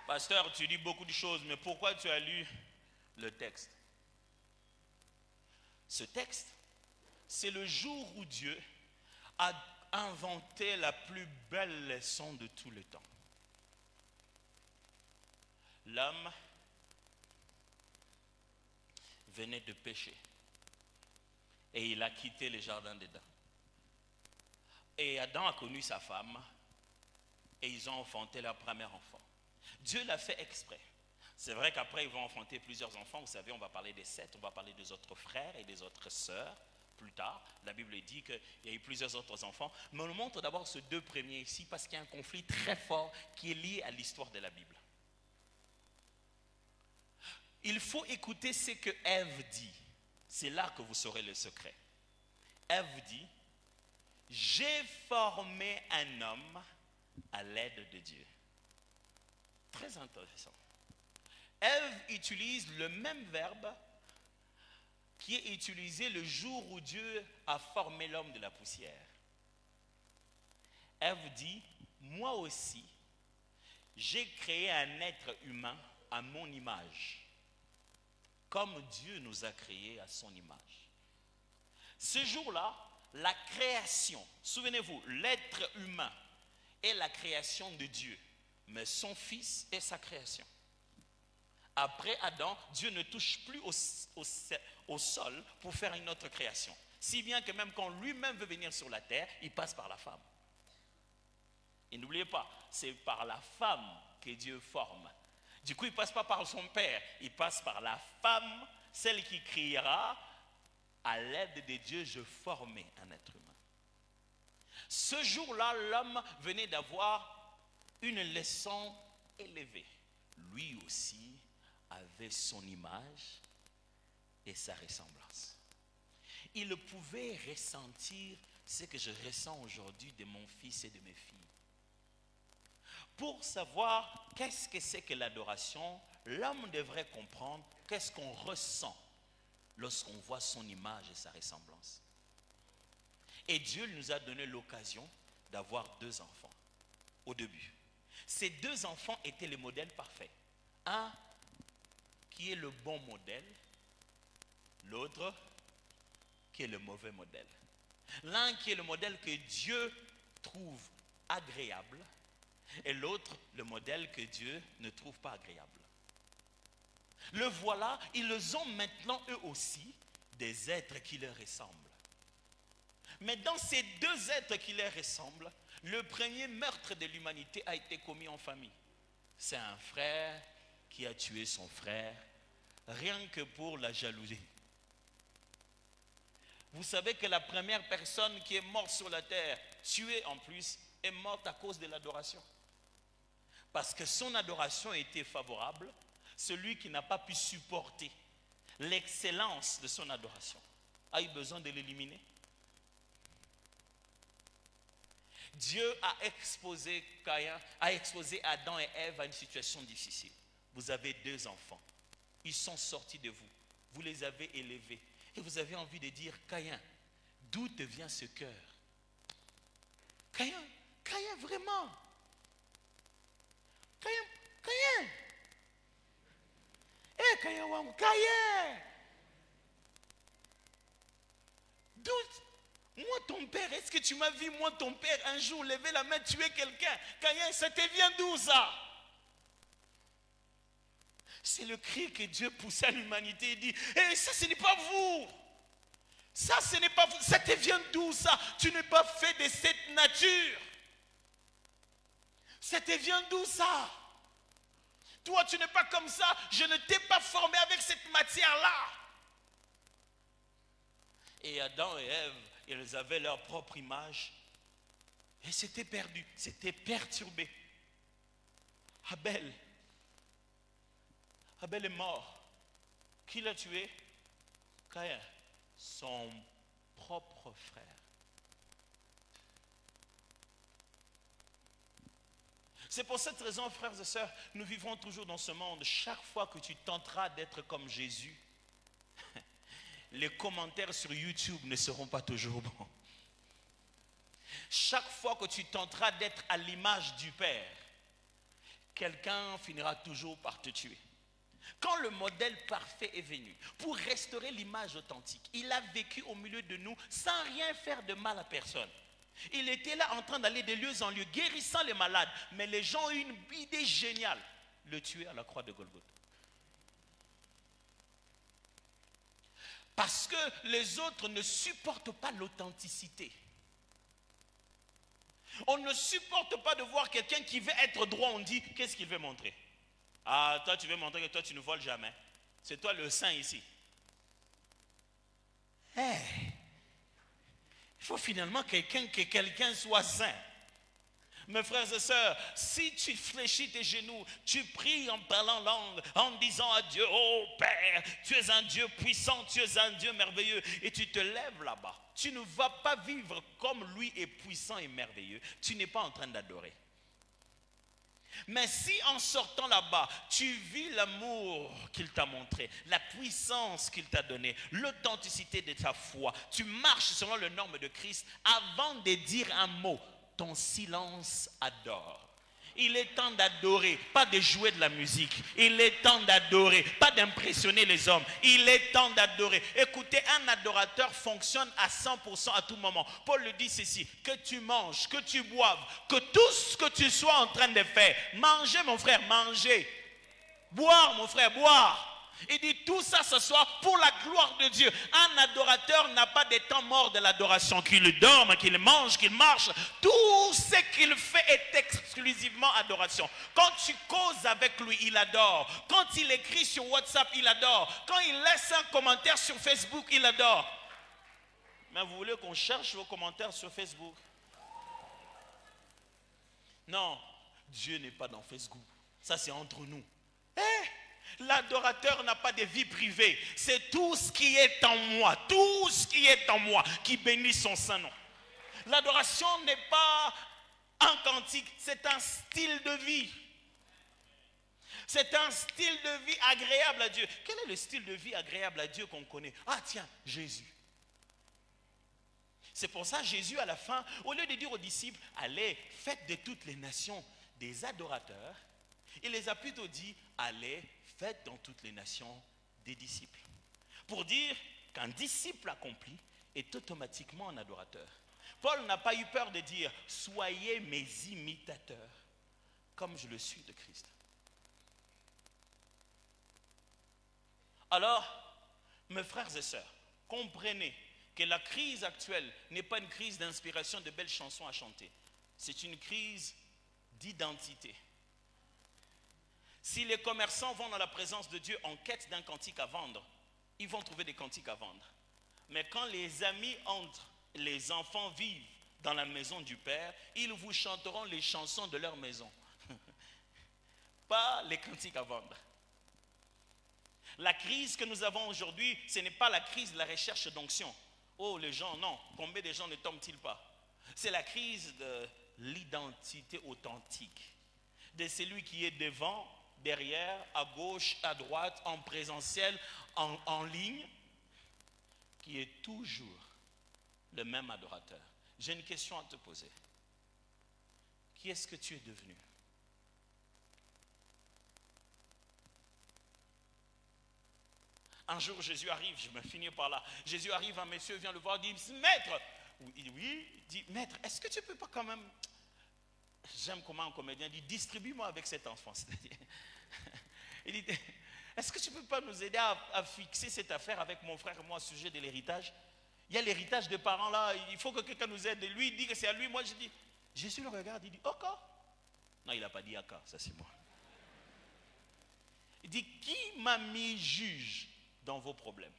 Pasteur, tu dis beaucoup de choses, mais pourquoi tu as lu le texte? Ce texte, c'est le jour où Dieu a inventé la plus belle leçon de tout le temps. L'homme venait de pécher et il a quitté le jardin d'Éden. Et Adam a connu sa femme et ils ont enfanté leur premier enfant. Dieu l'a fait exprès. C'est vrai qu'après ils vont enfanter plusieurs enfants. Vous savez, on va parler des 7, on va parler des autres frères et des autres sœurs plus tard. La Bible dit qu'il y a eu plusieurs autres enfants. Mais on nous montre d'abord ces deux premiers ici parce qu'il y a un conflit très fort qui est lié à l'histoire de la Bible. Il faut écouter ce que Ève dit. C'est là que vous saurez le secret. Ève dit, j'ai formé un homme à l'aide de Dieu. Très intéressant. Ève utilise le même verbe qui est utilisé le jour où Dieu a formé l'homme de la poussière. Ève dit, moi aussi, j'ai créé un être humain à mon image, comme Dieu nous a créés à son image. Ce jour-là, la création, souvenez-vous, l'être humain est la création de Dieu. Mais son fils est sa création. Après Adam, Dieu ne touche plus au sol pour faire une autre création. Si bien que même quand lui-même veut venir sur la terre, il passe par la femme. Et n'oubliez pas, c'est par la femme que Dieu forme. Du coup, il ne passe pas par son père, il passe par la femme, celle qui criera, à l'aide de Dieu, je formais un être humain. Ce jour-là, l'homme venait d'avoir une leçon élevée. Lui aussi avait son image et sa ressemblance. Il pouvait ressentir ce que je ressens aujourd'hui de mon fils et de mes filles. Pour savoir qu'est-ce que c'est que l'adoration, l'homme devrait comprendre qu'est-ce qu'on ressent lorsqu'on voit son image et sa ressemblance. Et Dieu nous a donné l'occasion d'avoir 2 enfants au début. Ces 2 enfants étaient les modèles parfaits. Un qui est le bon modèle, l'autre qui est le mauvais modèle. L'un qui est le modèle que Dieu trouve agréable et l'autre le modèle que Dieu ne trouve pas agréable. Le voilà, ils ont maintenant eux aussi des êtres qui leur ressemblent. Mais dans ces 2 êtres qui leur ressemblent, le premier meurtre de l'humanité a été commis en famille. C'est un frère qui a tué son frère, rien que pour la jalousie. Vous savez que la première personne qui est morte sur la terre, tuée en plus, est morte à cause de l'adoration. Parce que son adoration était favorable, celui qui n'a pas pu supporter l'excellence de son adoration a eu besoin de l'éliminer. Dieu a exposé Adam et Ève à une situation difficile. Vous avez 2 enfants. Ils sont sortis de vous. Vous les avez élevés. Et vous avez envie de dire, Caïn, d'où te vient ce cœur? Caïn, vraiment? Caïn. Caïn. D'où? Moi, ton père, est-ce que tu m'as vu, moi, ton père, un jour, lever la main, tuer quelqu'un? Caïn, ça te vient d'où ça? C'est le cri que Dieu poussait à l'humanité. Il dit, hey, ça, ce n'est pas vous. Ça, ce n'est pas vous. Ça te vient d'où ça? Tu n'es pas fait de cette nature. Ça te vient d'où ça? Toi, tu n'es pas comme ça. Je ne t'ai pas formé avec cette matière-là. Et Adam et Ève, ils avaient leur propre image. Et c'était perdu. C'était perturbé. Abel est mort. Qui l'a tué? Caïn, son propre frère. C'est pour cette raison, frères et sœurs, nous vivrons toujours dans ce monde. Chaque fois que tu tenteras d'être comme Jésus, les commentaires sur YouTube ne seront pas toujours bons. Chaque fois que tu tenteras d'être à l'image du Père, quelqu'un finira toujours par te tuer. Quand le modèle parfait est venu, pour restaurer l'image authentique, il a vécu au milieu de nous sans rien faire de mal à personne. Il était là en train d'aller de lieu en lieu, guérissant les malades. Mais les gens ont eu une idée géniale, le tuer à la croix de Golgotha. Parce que les autres ne supportent pas l'authenticité. On ne supporte pas de voir quelqu'un qui veut être droit. On dit, qu'est-ce qu'il veut montrer? Ah, toi tu veux montrer que toi tu ne voles jamais. C'est toi le saint ici. Hey, il faut finalement que quelqu'un soit saint. Mes frères et sœurs, si tu fléchis tes genoux, tu pries en parlant langue, en disant à Dieu, oh Père, tu es un Dieu puissant, tu es un Dieu merveilleux, et tu te lèves là-bas. Tu ne vas pas vivre comme lui est puissant et merveilleux. Tu n'es pas en train d'adorer. Mais si en sortant là-bas, tu vis l'amour qu'il t'a montré, la puissance qu'il t'a donnée, l'authenticité de ta foi, tu marches selon les normes de Christ, avant de dire un mot, ton silence adore. Il est temps d'adorer, pas de jouer de la musique. Il est temps d'adorer, pas d'impressionner les hommes. Il est temps d'adorer. Écoutez, un adorateur fonctionne à 100% à tout moment. Paul le dit ceci, que tu manges, que tu boives, que tout ce que tu sois en train de faire, manger mon frère, manger. Boire mon frère, boire. Il dit tout ça, ce soit pour la gloire de Dieu. Un adorateur n'a pas de temps mort de l'adoration. Qu'il dorme, qu'il mange, qu'il marche. Tout ce qu'il fait est exclusivement adoration. Quand tu causes avec lui, il adore. Quand il écrit sur WhatsApp, il adore. Quand il laisse un commentaire sur Facebook, il adore. Mais vous voulez qu'on cherche vos commentaires sur Facebook? Non, Dieu n'est pas dans Facebook. Ça, c'est entre nous. L'adorateur n'a pas de vie privée. C'est tout ce qui est en moi. Tout ce qui est en moi qui bénit son saint nom. L'adoration n'est pas un cantique. C'est un style de vie. C'est un style de vie agréable à Dieu. Quel est le style de vie agréable à Dieu qu'on connaît? Ah tiens, Jésus. C'est pour ça Jésus à la fin, au lieu de dire aux disciples, allez, faites de toutes les nations des adorateurs, il les a plutôt dit, allez, faites dans toutes les nations des disciples. Pour dire qu'un disciple accompli est automatiquement un adorateur. Paul n'a pas eu peur de dire, soyez mes imitateurs, comme je le suis de Christ. Alors, mes frères et sœurs, comprenez que la crise actuelle n'est pas une crise d'inspiration de belles chansons à chanter. C'est une crise d'identité. Si les commerçants vont dans la présence de Dieu en quête d'un cantique à vendre, ils vont trouver des cantiques à vendre. Mais quand les amis entrent, les enfants vivent dans la maison du Père, ils vous chanteront les chansons de leur maison. Pas les cantiques à vendre. La crise que nous avons aujourd'hui, ce n'est pas la crise de la recherche d'onction. Oh, les gens, non. Combien de gens ne tombent-ils pas? C'est la crise de l'identité authentique. De celui qui est devant, derrière, à gauche, à droite, en présentiel, en ligne, qui est toujours le même adorateur. J'ai une question à te poser. Qui est-ce que tu es devenu? Un jour, Jésus arrive, je me finis par là. Jésus arrive, un monsieur vient le voir, dit, maître. Il dit, oui, il dit, maître, est-ce que tu ne peux pas quand même, j'aime comment un comédien dit, distribue-moi avec cet enfant. Il dit, est-ce que tu ne peux pas nous aider à fixer cette affaire avec mon frère et moi au sujet de l'héritage? Il y a l'héritage des parents là, il faut que quelqu'un nous aide. Lui, il dit que c'est à lui, moi je dis, Jésus le regarde, il dit, ok. Non, il n'a pas dit ok, ça c'est moi. Il dit, qui m'a mis juge dans vos problèmes?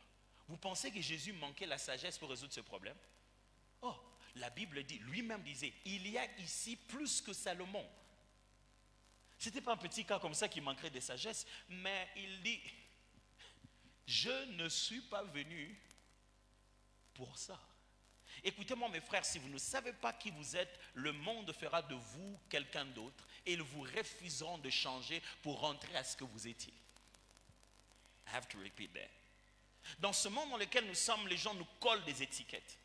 Vous pensez que Jésus manquait la sagesse pour résoudre ce problème? Oh, la Bible dit, lui-même disait, il y a ici plus que Salomon. Ce n'était pas un petit cas comme ça qui manquerait de sagesse, mais il dit, je ne suis pas venu pour ça. Écoutez-moi mes frères, si vous ne savez pas qui vous êtes, le monde fera de vous quelqu'un d'autre et ils vous refuseront de changer pour rentrer à ce que vous étiez. I have to repeat that. Dans ce monde dans lequel nous sommes, les gens nous collent des étiquettes.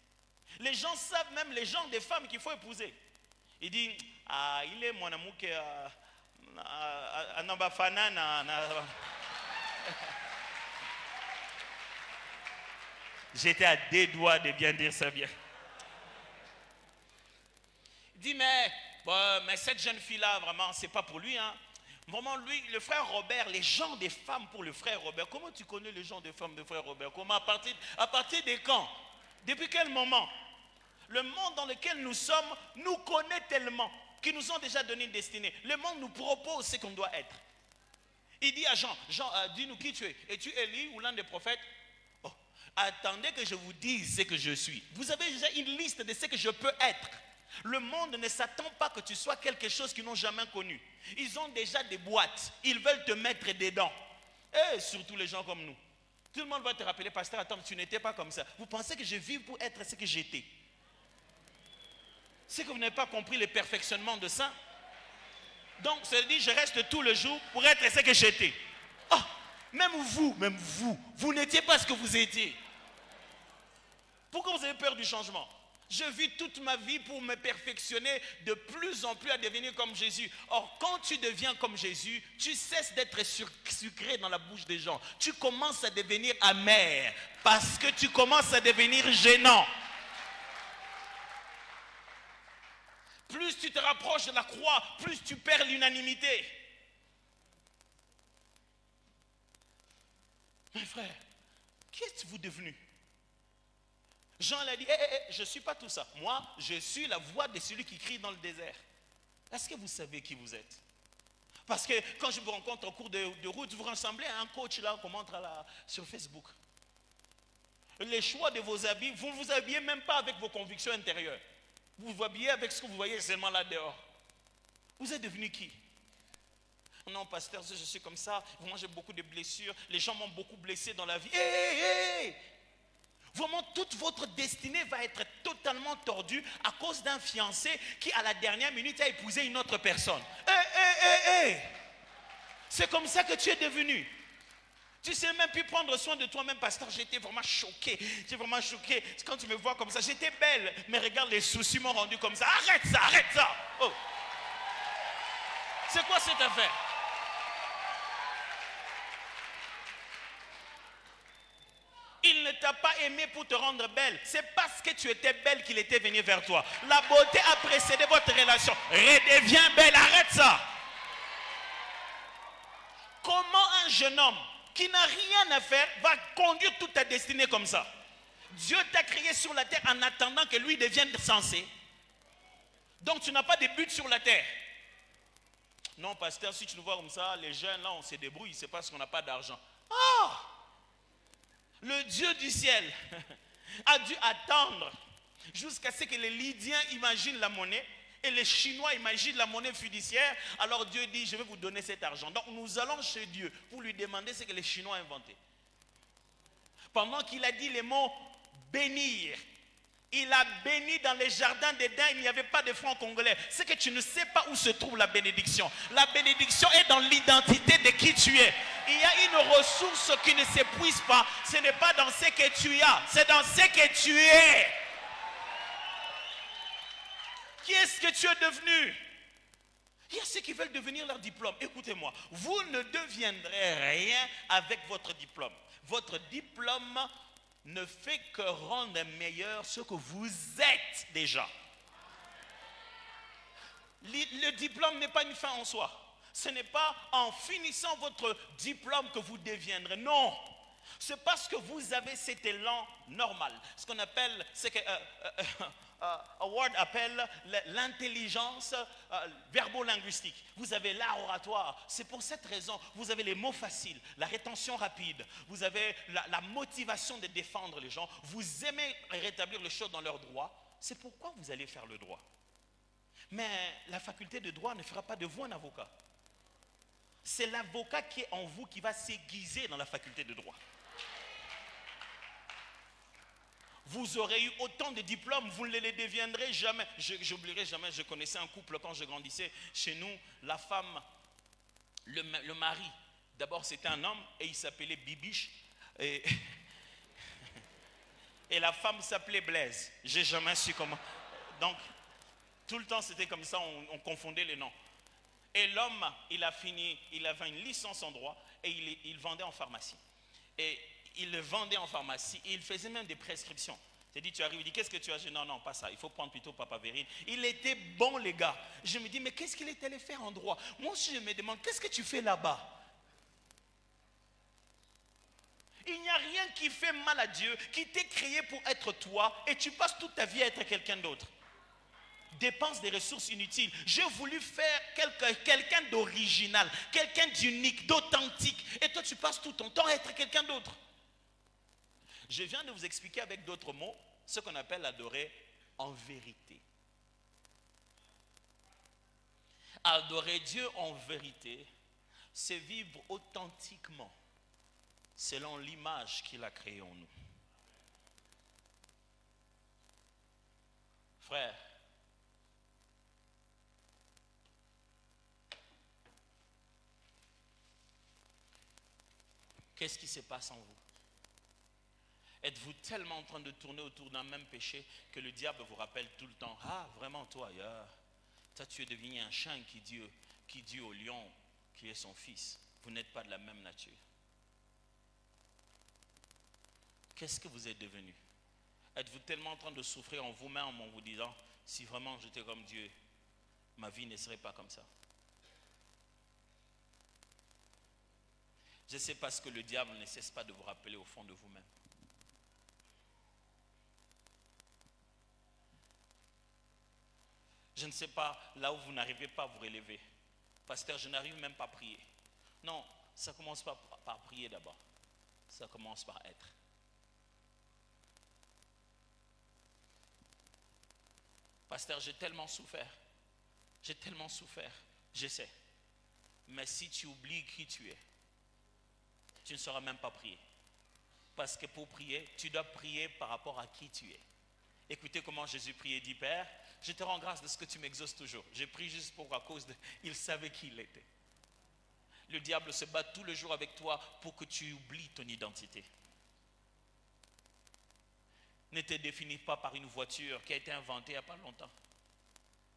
Les gens savent, même les gens, des femmes qu'il faut épouser. Il dit, ah, il est mon amour qui J'étais à des doigts de bien dire ça bien. Il dit, mais cette jeune fille-là, vraiment, c'est pas pour lui, hein. Vraiment, lui, le frère Robert, les gens des femmes pour le frère Robert. Comment tu connais les gens des femmes de frère Robert? Comment, à partir de quand? Depuis quel moment? Le monde dans lequel nous sommes nous connaît tellement qu'ils nous ont déjà donné une destinée. Le monde nous propose ce qu'on doit être. Il dit à Jean, dis-nous qui tu es. Es-tu Élie ou l'un des prophètes? Oh, attendez que je vous dise ce que je suis. Vous avez déjà une liste de ce que je peux être. Le monde ne s'attend pas que tu sois quelque chose qu'ils n'ont jamais connu. Ils ont déjà des boîtes. Ils veulent te mettre dedans. Et surtout les gens comme nous. Tout le monde va te rappeler, pasteur, attends, tu n'étais pas comme ça. Vous pensez que je vis pour être ce que j'étais? C'est que vous n'avez pas compris le perfectionnement de ça. Donc, ça dit, je reste tout le jour pour être ce que j'étais. Oh, même vous n'étiez pas ce que vous étiez. Pourquoi vous avez peur du changement? Je vis toute ma vie pour me perfectionner de plus en plus à devenir comme Jésus. Or, quand tu deviens comme Jésus, tu cesses d'être sucré dans la bouche des gens. Tu commences à devenir amer parce que tu commences à devenir gênant. Plus tu te rapproches de la croix, plus tu perds l'unanimité. Mes frères, qui êtes-vous devenu? Jean l'a dit, je ne suis pas tout ça. Moi, je suis la voix de celui qui crie dans le désert. Est-ce que vous savez qui vous êtes? Parce que quand je vous rencontre au cours de route, vous ressemblez à un coach là qu'on montre sur Facebook. Les choix de vos habits, vous ne vous habillez même pas avec vos convictions intérieures. Vous vous habillez avec ce que vous voyez seulement là dehors. Vous êtes devenu qui? Non, pasteur, je suis comme ça. Moi, j'ai beaucoup de blessures. Les gens m'ont beaucoup blessé dans la vie. Vraiment, toute votre destinée va être totalement tordue à cause d'un fiancé qui, à la dernière minute, a épousé une autre personne. C'est comme ça que tu es devenu. Tu ne sais même plus prendre soin de toi-même, pasteur. J'étais vraiment choqué. J'étais vraiment choqué. Quand tu me vois comme ça, j'étais belle. Mais regarde, les soucis m'ont rendu comme ça. Arrête ça, arrête ça. Oh. C'est quoi cette affaire? Il ne t'a pas aimé pour te rendre belle. C'est parce que tu étais belle qu'il était venu vers toi. La beauté a précédé votre relation. Redeviens belle, arrête ça. Comment un jeune homme qui n'a rien à faire va conduire toute ta destinée comme ça? Dieu t'a créé sur la terre en attendant que lui devienne sensé. Donc tu n'as pas de but sur la terre. Non, pasteur, si tu nous vois comme ça, les jeunes là, on se débrouille, c'est parce qu'on n'a pas d'argent. Ah! Le Dieu du ciel a dû attendre jusqu'à ce que les Lydiens imaginent la monnaie et les Chinois imaginent la monnaie fiduciaire. Alors Dieu dit, je vais vous donner cet argent. Donc nous allons chez Dieu pour lui demander ce que les Chinois ont inventé. Pendant qu'il a dit les mots bénir, il a béni dans les jardins d'Éden, il n'y avait pas de francs congolais. C'est que tu ne sais pas où se trouve la bénédiction. La bénédiction est dans l'identité de qui tu es. Il y a une ressource qui ne s'épuise pas. Ce n'est pas dans ce que tu as, c'est dans ce que tu es. Qui est-ce que tu es devenu? Il y a ceux qui veulent devenir leur diplôme. Écoutez-moi, vous ne deviendrez rien avec votre diplôme. Votre diplôme ne fait que rendre meilleur ce que vous êtes déjà. Le diplôme n'est pas une fin en soi. Ce n'est pas en finissant votre diplôme que vous deviendrez. Non. C'est parce que vous avez cet élan normal. Ce qu'on appelle, ce que Howard appelle l'intelligence verbo-linguistique. Vous avez l'art oratoire. C'est pour cette raison, vous avez les mots faciles, la rétention rapide. Vous avez la motivation de défendre les gens. Vous aimez rétablir les choses dans leur droit. C'est pourquoi vous allez faire le droit. Mais la faculté de droit ne fera pas de vous un avocat. C'est l'avocat qui est en vous qui va s'aiguiser dans la faculté de droit. Vous aurez eu autant de diplômes, vous ne les deviendrez jamais. J'oublierai jamais, je connaissais un couple quand je grandissais chez nous. La femme, le mari, d'abord c'était un homme et il s'appelait Bibiche. Et la femme s'appelait Blaise. J'ai jamais su comment. Donc, tout le temps c'était comme ça, on confondait les noms. Et l'homme, il avait une licence en droit et il vendait en pharmacie. Et il le vendait en pharmacie et il faisait même des prescriptions. C'est-à-dire, tu arrives, il dit, qu'est-ce que tu as? Je dis, non, non, pas ça, il faut prendre plutôt Papavérine. Il était bon, les gars. Je me dis, mais qu'est-ce qu'il est allé faire en droit? Moi aussi, je me demande, qu'est-ce que tu fais là-bas? Il n'y a rien qui fait mal à Dieu, qui t'est créé pour être toi et tu passes toute ta vie à être quelqu'un d'autre. Dépense des ressources inutiles. J'ai voulu faire quelqu'un d'original, quelqu'un d'unique, d'authentique. Et toi, tu passes tout ton temps à être quelqu'un d'autre. Je viens de vous expliquer avec d'autres mots ce qu'on appelle adorer en vérité. Adorer Dieu en vérité, c'est vivre authentiquement, selon l'image qu'il a créée en nous. Frère, qu'est-ce qui se passe en vous? Êtes-vous tellement en train de tourner autour d'un même péché que le diable vous rappelle tout le temps, ah vraiment toi tu es devenu un chien qui dit au lion qui est son fils, vous n'êtes pas de la même nature. Qu'est-ce que vous êtes devenu? Êtes-vous tellement en train de souffrir en vous-même en vous disant, si vraiment j'étais comme Dieu, ma vie ne serait pas comme ça? Je ne sais pas ce que le diable ne cesse pas de vous rappeler au fond de vous-même. Je ne sais pas là où vous n'arrivez pas à vous relever. Pasteur, je n'arrive même pas à prier. Non, ça ne commence pas par prier d'abord. Ça commence par être. Pasteur, j'ai tellement souffert. J'ai tellement souffert. Je sais. Mais si tu oublies qui tu es, tu ne sauras même pas prier. Parce que pour prier, tu dois prier par rapport à qui tu es. Écoutez comment Jésus priait, dit Père, je te rends grâce de ce que tu m'exauces toujours. J'ai prié juste pour à cause de... Il savait qui il était. Le diable se bat tout le jour avec toi pour que tu oublies ton identité. Ne te définis pas par une voiture qui a été inventée il n'y a pas longtemps.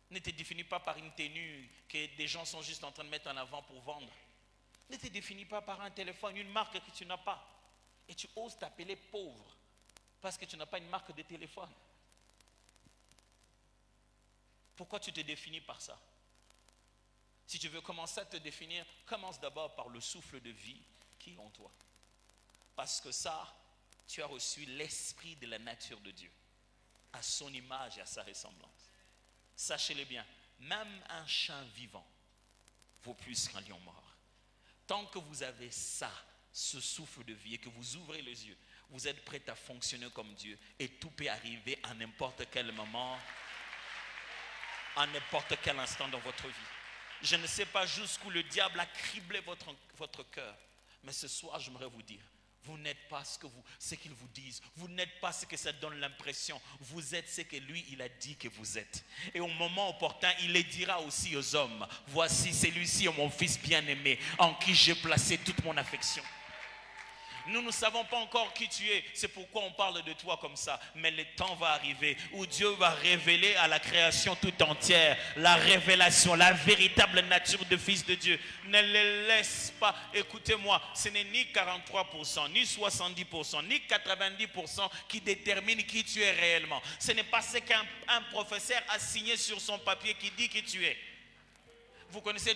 Ne te définis pas par une tenue que des gens sont juste en train de mettre en avant pour vendre. Ne te définis pas par un téléphone, une marque que tu n'as pas. Et tu oses t'appeler pauvre parce que tu n'as pas une marque de téléphone. Pourquoi tu te définis par ça? Si tu veux commencer à te définir, commence d'abord par le souffle de vie qui est en toi. Parce que ça, tu as reçu l'esprit de la nature de Dieu, à son image et à sa ressemblance. Sachez-le bien, même un chien vivant vaut plus qu'un lion mort. Tant que vous avez ça, ce souffle de vie et que vous ouvrez les yeux, vous êtes prêt à fonctionner comme Dieu et tout peut arriver à n'importe quel moment, à n'importe quel instant dans votre vie. Je ne sais pas jusqu'où le diable a criblé votre cœur, mais ce soir, j'aimerais vous dire, vous n'êtes pas ce qu'ils vous disent. Vous n'êtes pas ce que ça donne l'impression. Vous êtes ce que lui, il a dit que vous êtes. Et au moment opportun, il le dira aussi aux hommes. Voici, celui-ci est mon fils bien-aimé, en qui j'ai placé toute mon affection. Nous ne savons pas encore qui tu es. C'est pourquoi on parle de toi comme ça. Mais le temps va arriver où Dieu va révéler à la création tout entière la révélation, la véritable nature de fils de Dieu. Ne le laisse pas. Écoutez-moi, ce n'est ni 43%, ni 70%, ni 90% qui détermine qui tu es réellement. Ce n'est pas ce qu'un professeur a signé sur son papier qui dit qui tu es. Vous connaissez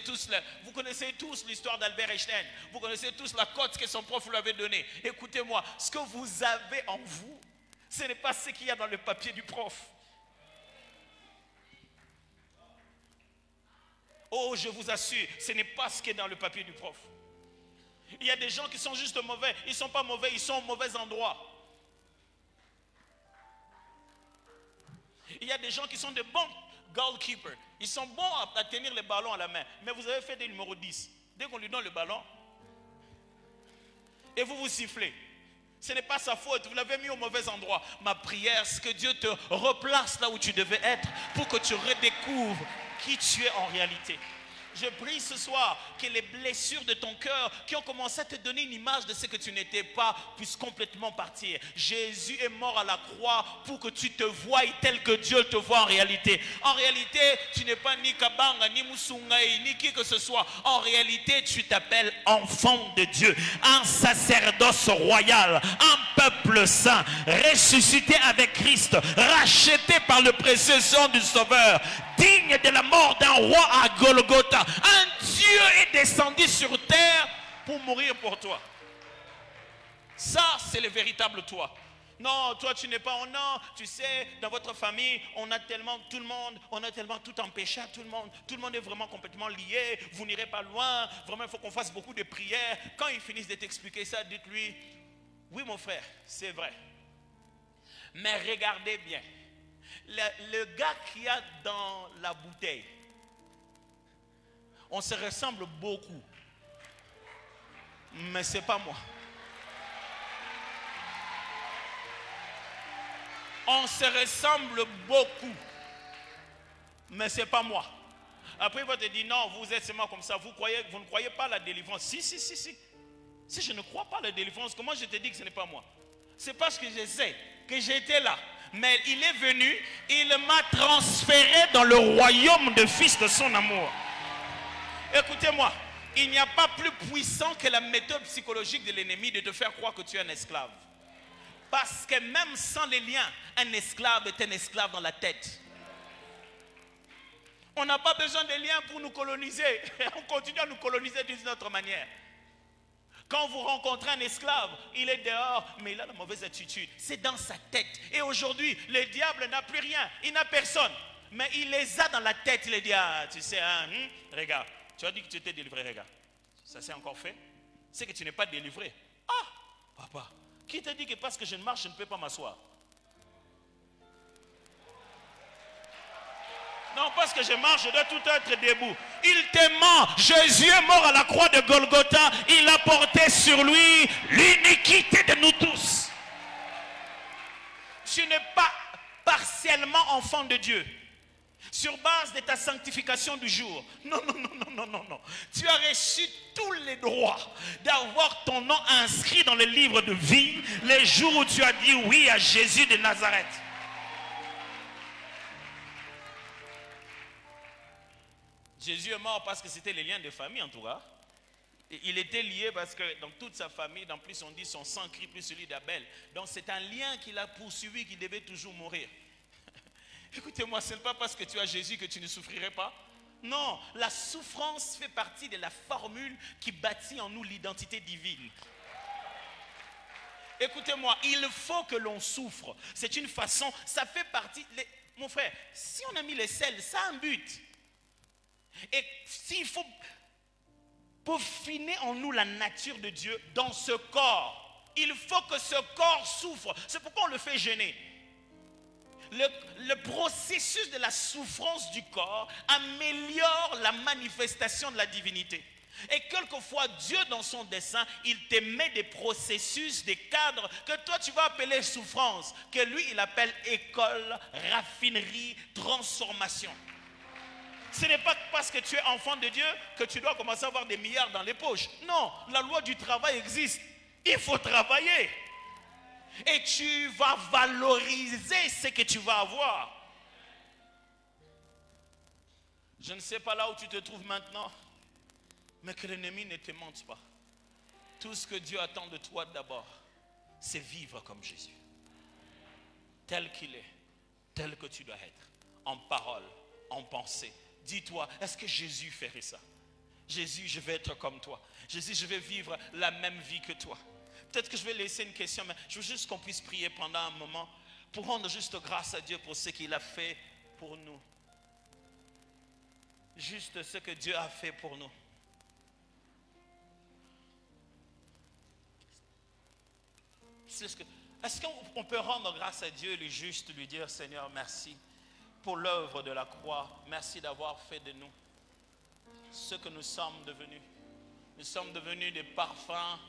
tous l'histoire d'Albert Einstein. Vous connaissez tous la cote que son prof lui avait donnée. Écoutez-moi, ce que vous avez en vous, ce n'est pas ce qu'il y a dans le papier du prof. Oh, je vous assure, ce n'est pas ce qui est dans le papier du prof. Il y a des gens qui sont juste mauvais. Ils ne sont pas mauvais, ils sont au mauvais endroit. Il y a des gens qui sont de bons goalkeepers. Ils sont bons à tenir le ballon à la main. Mais vous avez fait des numéros 10. Dès qu'on lui donne le ballon, et vous vous sifflez. Ce n'est pas sa faute, vous l'avez mis au mauvais endroit. Ma prière, c'est que Dieu te replace là où tu devais être pour que tu redécouvres qui tu es en réalité. Je prie ce soir que les blessures de ton cœur qui ont commencé à te donner une image de ce que tu n'étais pas puissent complètement partir. Jésus est mort à la croix pour que tu te voies tel que Dieu te voit en réalité. En réalité, tu n'es pas ni Kabanga, ni Musungai, ni qui que ce soit. En réalité, tu t'appelles enfant de Dieu, un sacerdoce royal, un peuple saint, ressuscité avec Christ, racheté par le précieux sang du Sauveur, digne de la mort d'un roi à Golgotha. Un Dieu est descendu sur terre pour mourir pour toi. Ça, c'est le véritable toi. Non, toi tu n'es pas en non. Tu sais, dans votre famille, on a tellement tout le monde, on a tellement tout empêché à tout le monde est vraiment complètement lié. Vous n'irez pas loin. Vraiment, il faut qu'on fasse beaucoup de prières. Quand ils finissent de t'expliquer ça, dites-lui, oui mon frère, c'est vrai. Mais regardez bien. Le gars qu'il y a dans la bouteille, on se ressemble beaucoup, mais ce n'est pas moi. On se ressemble beaucoup, mais ce n'est pas moi. Après il va te dire non, vous êtes seulement comme ça, vous ne croyez pas à la délivrance. Si. Si je ne crois pas à la délivrance, comment je te dis que ce n'est pas moi? C'est parce que je sais que j'étais là. Mais il est venu, il m'a transféré dans le royaume de fils de son amour. Écoutez-moi, il n'y a pas plus puissant que la méthode psychologique de l'ennemi de te faire croire que tu es un esclave. Parce que même sans les liens, un esclave est un esclave dans la tête. On n'a pas besoin de liens pour nous coloniser. On continue à nous coloniser d'une autre manière. Quand vous rencontrez un esclave, il est dehors, mais il a la mauvaise attitude. C'est dans sa tête. Et aujourd'hui, le diable n'a plus rien. Il n'a personne. Mais il les a dans la tête. Il les dit, ah, tu sais, hein, regarde, tu as dit que tu étais délivré, regarde. Ça s'est encore fait. C'est que tu n'es pas délivré. Ah, papa, qui t'a dit que parce que je ne marche, je ne peux pas m'asseoir? Non, parce que je marche, je dois tout être debout. Il te ment. Jésus est mort à la croix de Golgotha. Il a porté sur lui l'iniquité de nous tous. Tu n'es pas partiellement enfant de Dieu sur base de ta sanctification du jour. Non, non, non, non, non, non, non. Tu as reçu tous les droits d'avoir ton nom inscrit dans le livre de vie les jours où tu as dit oui à Jésus de Nazareth. Jésus est mort parce que c'était les liens de famille en tout cas. Et il était lié parce que dans toute sa famille, en plus on dit son sang crie plus celui d'Abel. Donc c'est un lien qu'il a poursuivi, qui devait toujours mourir. Écoutez-moi, ce n'est pas parce que tu as Jésus que tu ne souffrirais pas. Non, la souffrance fait partie de la formule qui bâtit en nous l'identité divine. Écoutez-moi, il faut que l'on souffre. C'est une façon, ça fait partie. Mon frère, si on a mis les sels, ça a un but. Et s'il faut peaufiner en nous la nature de Dieu dans ce corps, il faut que ce corps souffre. C'est pourquoi on le fait gêner. Le processus de la souffrance du corps améliore la manifestation de la divinité. Et quelquefois, Dieu dans son dessein, il te met des processus, des cadres que toi tu vas appeler souffrance, que lui il appelle école, raffinerie, transformation. Ce n'est pas parce que tu es enfant de Dieu que tu dois commencer à avoir des milliards dans les poches. Non, la loi du travail existe. Il faut travailler. Et tu vas valoriser ce que tu vas avoir. Je ne sais pas là où tu te trouves maintenant, mais que l'ennemi ne te mente pas. Tout ce que Dieu attend de toi d'abord, c'est vivre comme Jésus. Tel qu'il est, tel que tu dois être, en parole, en pensée. Dis-toi, est-ce que Jésus ferait ça? Jésus, je vais être comme toi. Jésus, je vais vivre la même vie que toi. Peut-être que je vais laisser une question, mais je veux juste qu'on puisse prier pendant un moment pour rendre juste grâce à Dieu pour ce qu'il a fait pour nous. Juste ce que Dieu a fait pour nous. Est-ce qu'on peut rendre grâce à Dieu et juste lui dire, Seigneur, merci pour l'œuvre de la croix. Merci d'avoir fait de nous ce que nous sommes devenus. Nous sommes devenus des parfums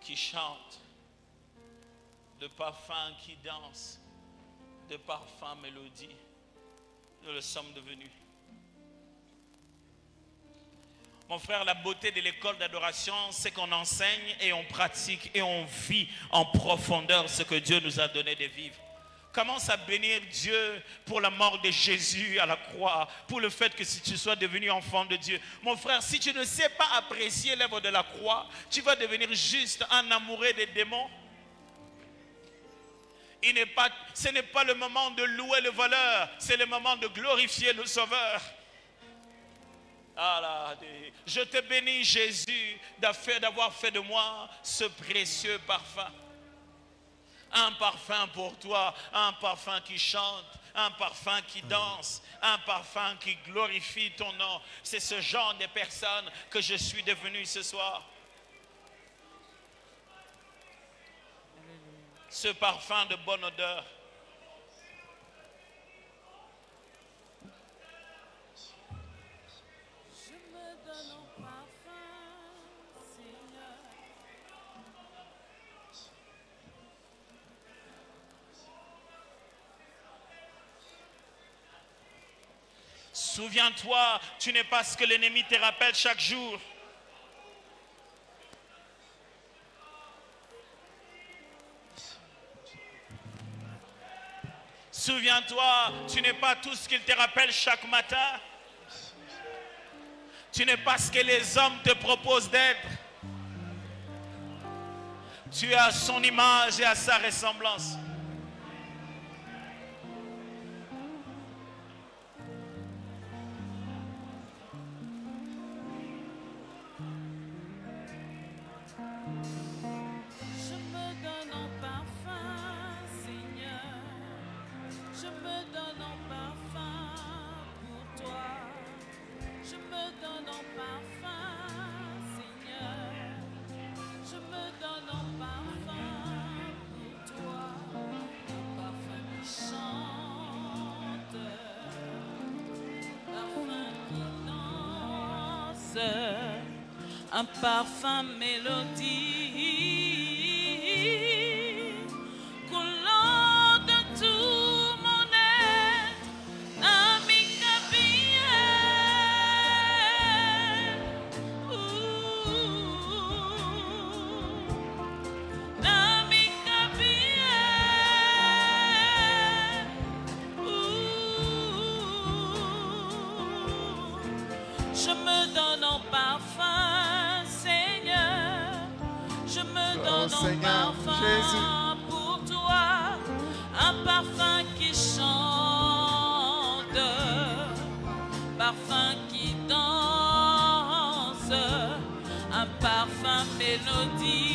qui chantent, de parfums qui dansent, de parfums mélodies. Nous le sommes devenus. Mon frère, la beauté de l'école d'adoration, c'est qu'on enseigne et on pratique et on vit en profondeur ce que Dieu nous a donné de vivre. Commence à bénir Dieu pour la mort de Jésus à la croix, pour le fait que si tu sois devenu enfant de Dieu. Mon frère, si tu ne sais pas apprécier l'œuvre de la croix, tu vas devenir juste un amoureux des démons. Ce n'est pas le moment de louer le voleur, c'est le moment de glorifier le Sauveur. Ah là, je te bénis Jésus d'avoir fait de moi ce précieux parfum. Un parfum pour toi, un parfum qui chante, un parfum qui danse, un parfum qui glorifie ton nom. C'est ce genre de personne que je suis devenu ce soir. Ce parfum de bonne odeur. Souviens-toi, tu n'es pas ce que l'ennemi te rappelle chaque jour. Souviens-toi, tu n'es pas tout ce qu'il te rappelle chaque matin. Tu n'es pas ce que les hommes te proposent d'être. Tu es à son image et à sa ressemblance. un parfum mélodie, coulant de tout mon être, je me donne en parfum, Seigneur. Je me donne en parfum, Jésus, pour toi. Un parfum qui chante, parfum qui danse, un parfum mélodie.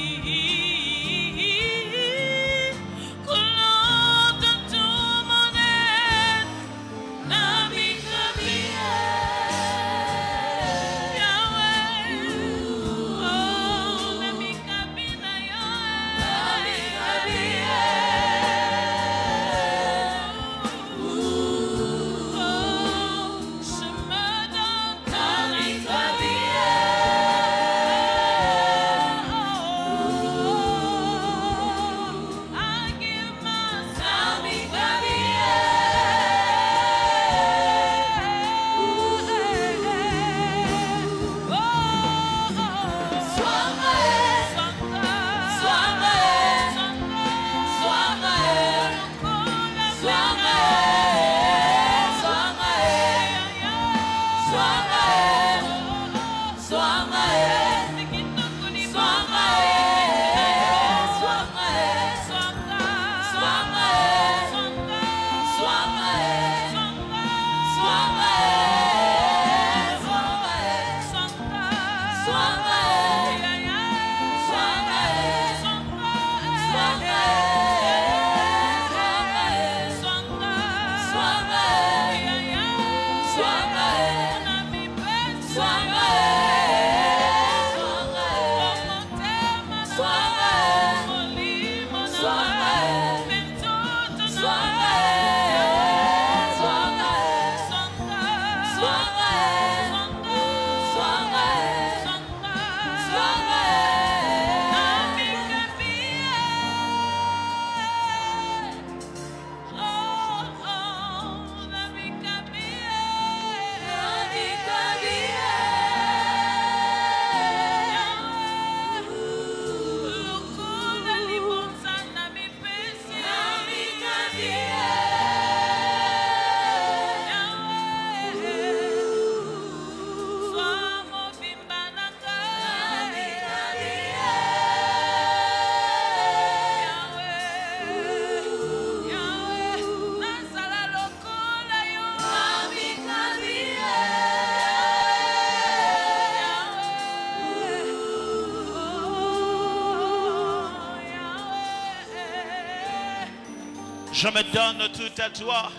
Je me donne tout à toi,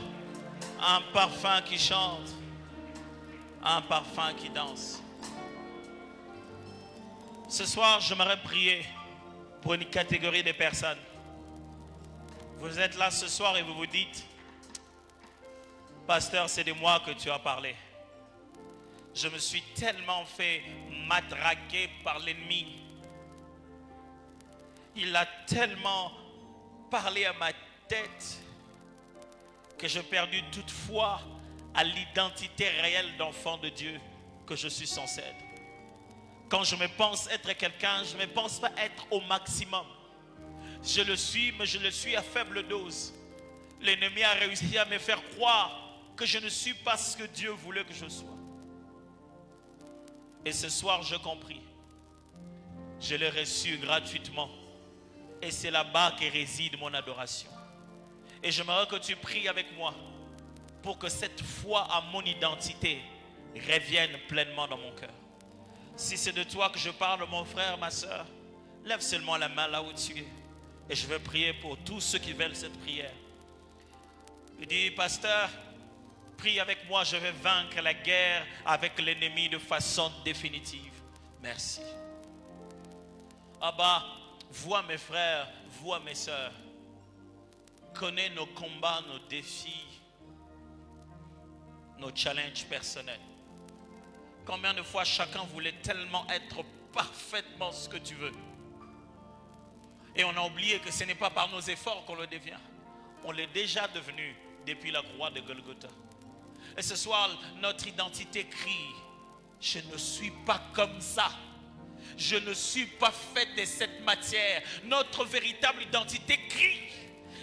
un parfum qui chante, un parfum qui danse. Ce soir, j'aimerais prier pour une catégorie de personnes. Vous êtes là ce soir et vous vous dites, pasteur, c'est de moi que tu as parlé. Je me suis tellement fait matraquer par l'ennemi. Il a tellement parlé à ma tête que j'ai perdu toute foi à l'identité réelle d'enfant de Dieu que je suis censé être. Quand je me pense être quelqu'un, je ne me pense pas être au maximum. Je le suis, mais je le suis à faible dose. L'ennemi a réussi à me faire croire que je ne suis pas ce que Dieu voulait que je sois. Et ce soir, j'ai compris. Je l'ai reçu gratuitement. Et c'est là-bas que réside mon adoration. Et j'aimerais que tu pries avec moi pour que cette foi à mon identité revienne pleinement dans mon cœur. Si c'est de toi que je parle, mon frère, ma soeur, lève seulement la main là où tu es. Et je vais prier pour tous ceux qui veulent cette prière. Il dit, pasteur, prie avec moi, je vais vaincre la guerre avec l'ennemi de façon définitive. Merci. Abba, vois mes frères, vois mes soeurs. Connais nos combats, nos défis, nos challenges personnels. Combien de fois chacun voulait tellement être parfaitement ce que tu veux. Et on a oublié que ce n'est pas par nos efforts qu'on le devient. On l'est déjà devenu depuis la croix de Golgotha. Et ce soir, notre identité crie: je ne suis pas comme ça. Je ne suis pas fait de cette matière. Notre véritable identité crie.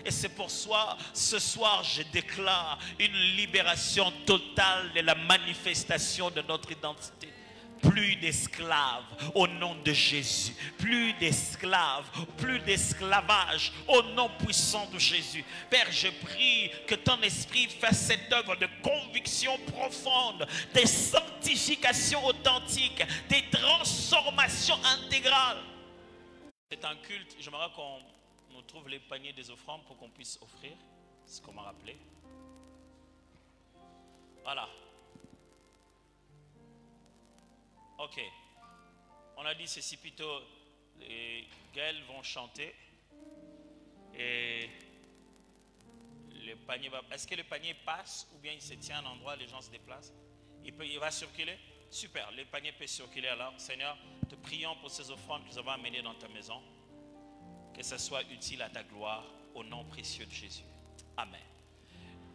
Et c'est pour ça, ce soir, je déclare une libération totale de la manifestation de notre identité. Plus d'esclaves au nom de Jésus. Plus d'esclaves, plus d'esclavage au nom puissant de Jésus. Père, je prie que ton esprit fasse cette œuvre de conviction profonde, de sanctification authentique, des transformations intégrales. C'est un culte, j'aimerais qu'on nous trouve les paniers des offrandes pour qu'on puisse offrir. C'est ce qu'on m'a rappelé. Voilà. Ok. On a dit ceci plutôt. Les Gaëls vont chanter. Et le panier va. Est-ce que le panier passe ou bien il se tient à un endroit, les gens se déplacent? Il va circuler? Super. Le panier peut circuler alors. Seigneur, te prions pour ces offrandes que nous avons amenées dans ta maison. Que ce soit utile à ta gloire, au nom précieux de Jésus. Amen.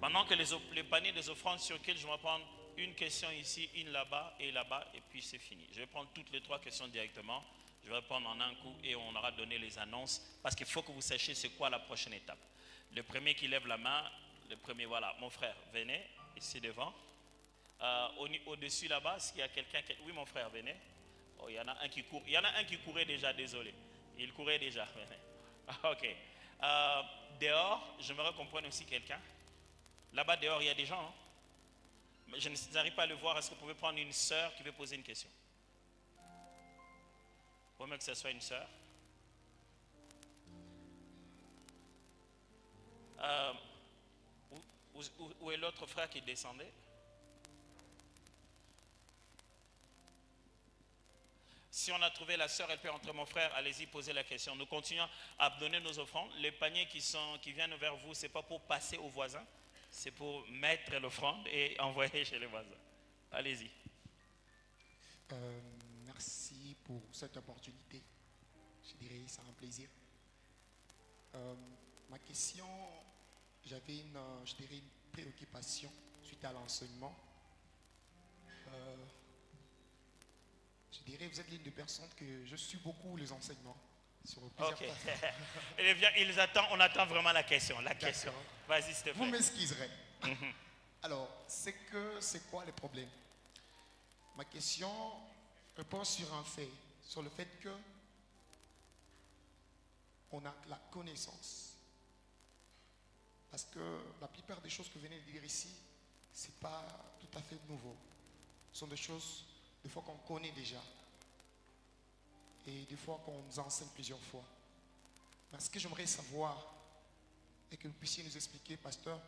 Pendant que les paniers des offrandes circulent, je vais prendre une question ici, une là-bas, et puis c'est fini. Je vais prendre toutes les trois questions directement. Je vais répondre en un coup et on aura donné les annonces. Parce qu'il faut que vous sachiez c'est quoi la prochaine étape. Le premier qui lève la main, le premier, voilà, mon frère, venez, ici devant. Au-dessus là-bas, s'il y a quelqu'un qui... Oui, mon frère, venez. Oh, il y en a un qui court. Il y en a un qui courait déjà, désolé. Il courait déjà. Ok. Dehors, j'aimerais qu'on prenne aussi quelqu'un. Là-bas, dehors, il y a des gens. Hein? Mais je n'arrive pas à le voir. Est-ce que vous pouvez prendre une sœur qui veut poser une question? Faut mieux que ce soit une sœur. Où est l'autre frère qui descendait? Si on a trouvé la sœur, elle peut entrer, mon frère, allez-y, posez la question. Nous continuons à donner nos offrandes. Les paniers qui viennent vers vous, ce n'est pas pour passer aux voisins, c'est pour mettre l'offrande et envoyer chez les voisins. Allez-y. Merci pour cette opportunité. Je dirais, c'est un plaisir. Ma question, j'avais une préoccupation suite à l'enseignement. Je dirais, vous êtes l'une des personnes que je suis beaucoup les enseignements. Sur plusieurs plateformes. On attend vraiment la question. Vas-y, s'il te plaît. Vous m'excuserez. Alors, c'est quoi le problème? Ma question repose sur un fait, sur le fait que on a la connaissance. Parce que la plupart des choses que vous venez de dire ici, ce n'est pas tout à fait nouveau. Ce sont des choses, des fois qu'on connaît déjà. Et des fois qu'on nous enseigne plusieurs fois. Mais ce que j'aimerais savoir, et que vous puissiez nous expliquer, pasteur,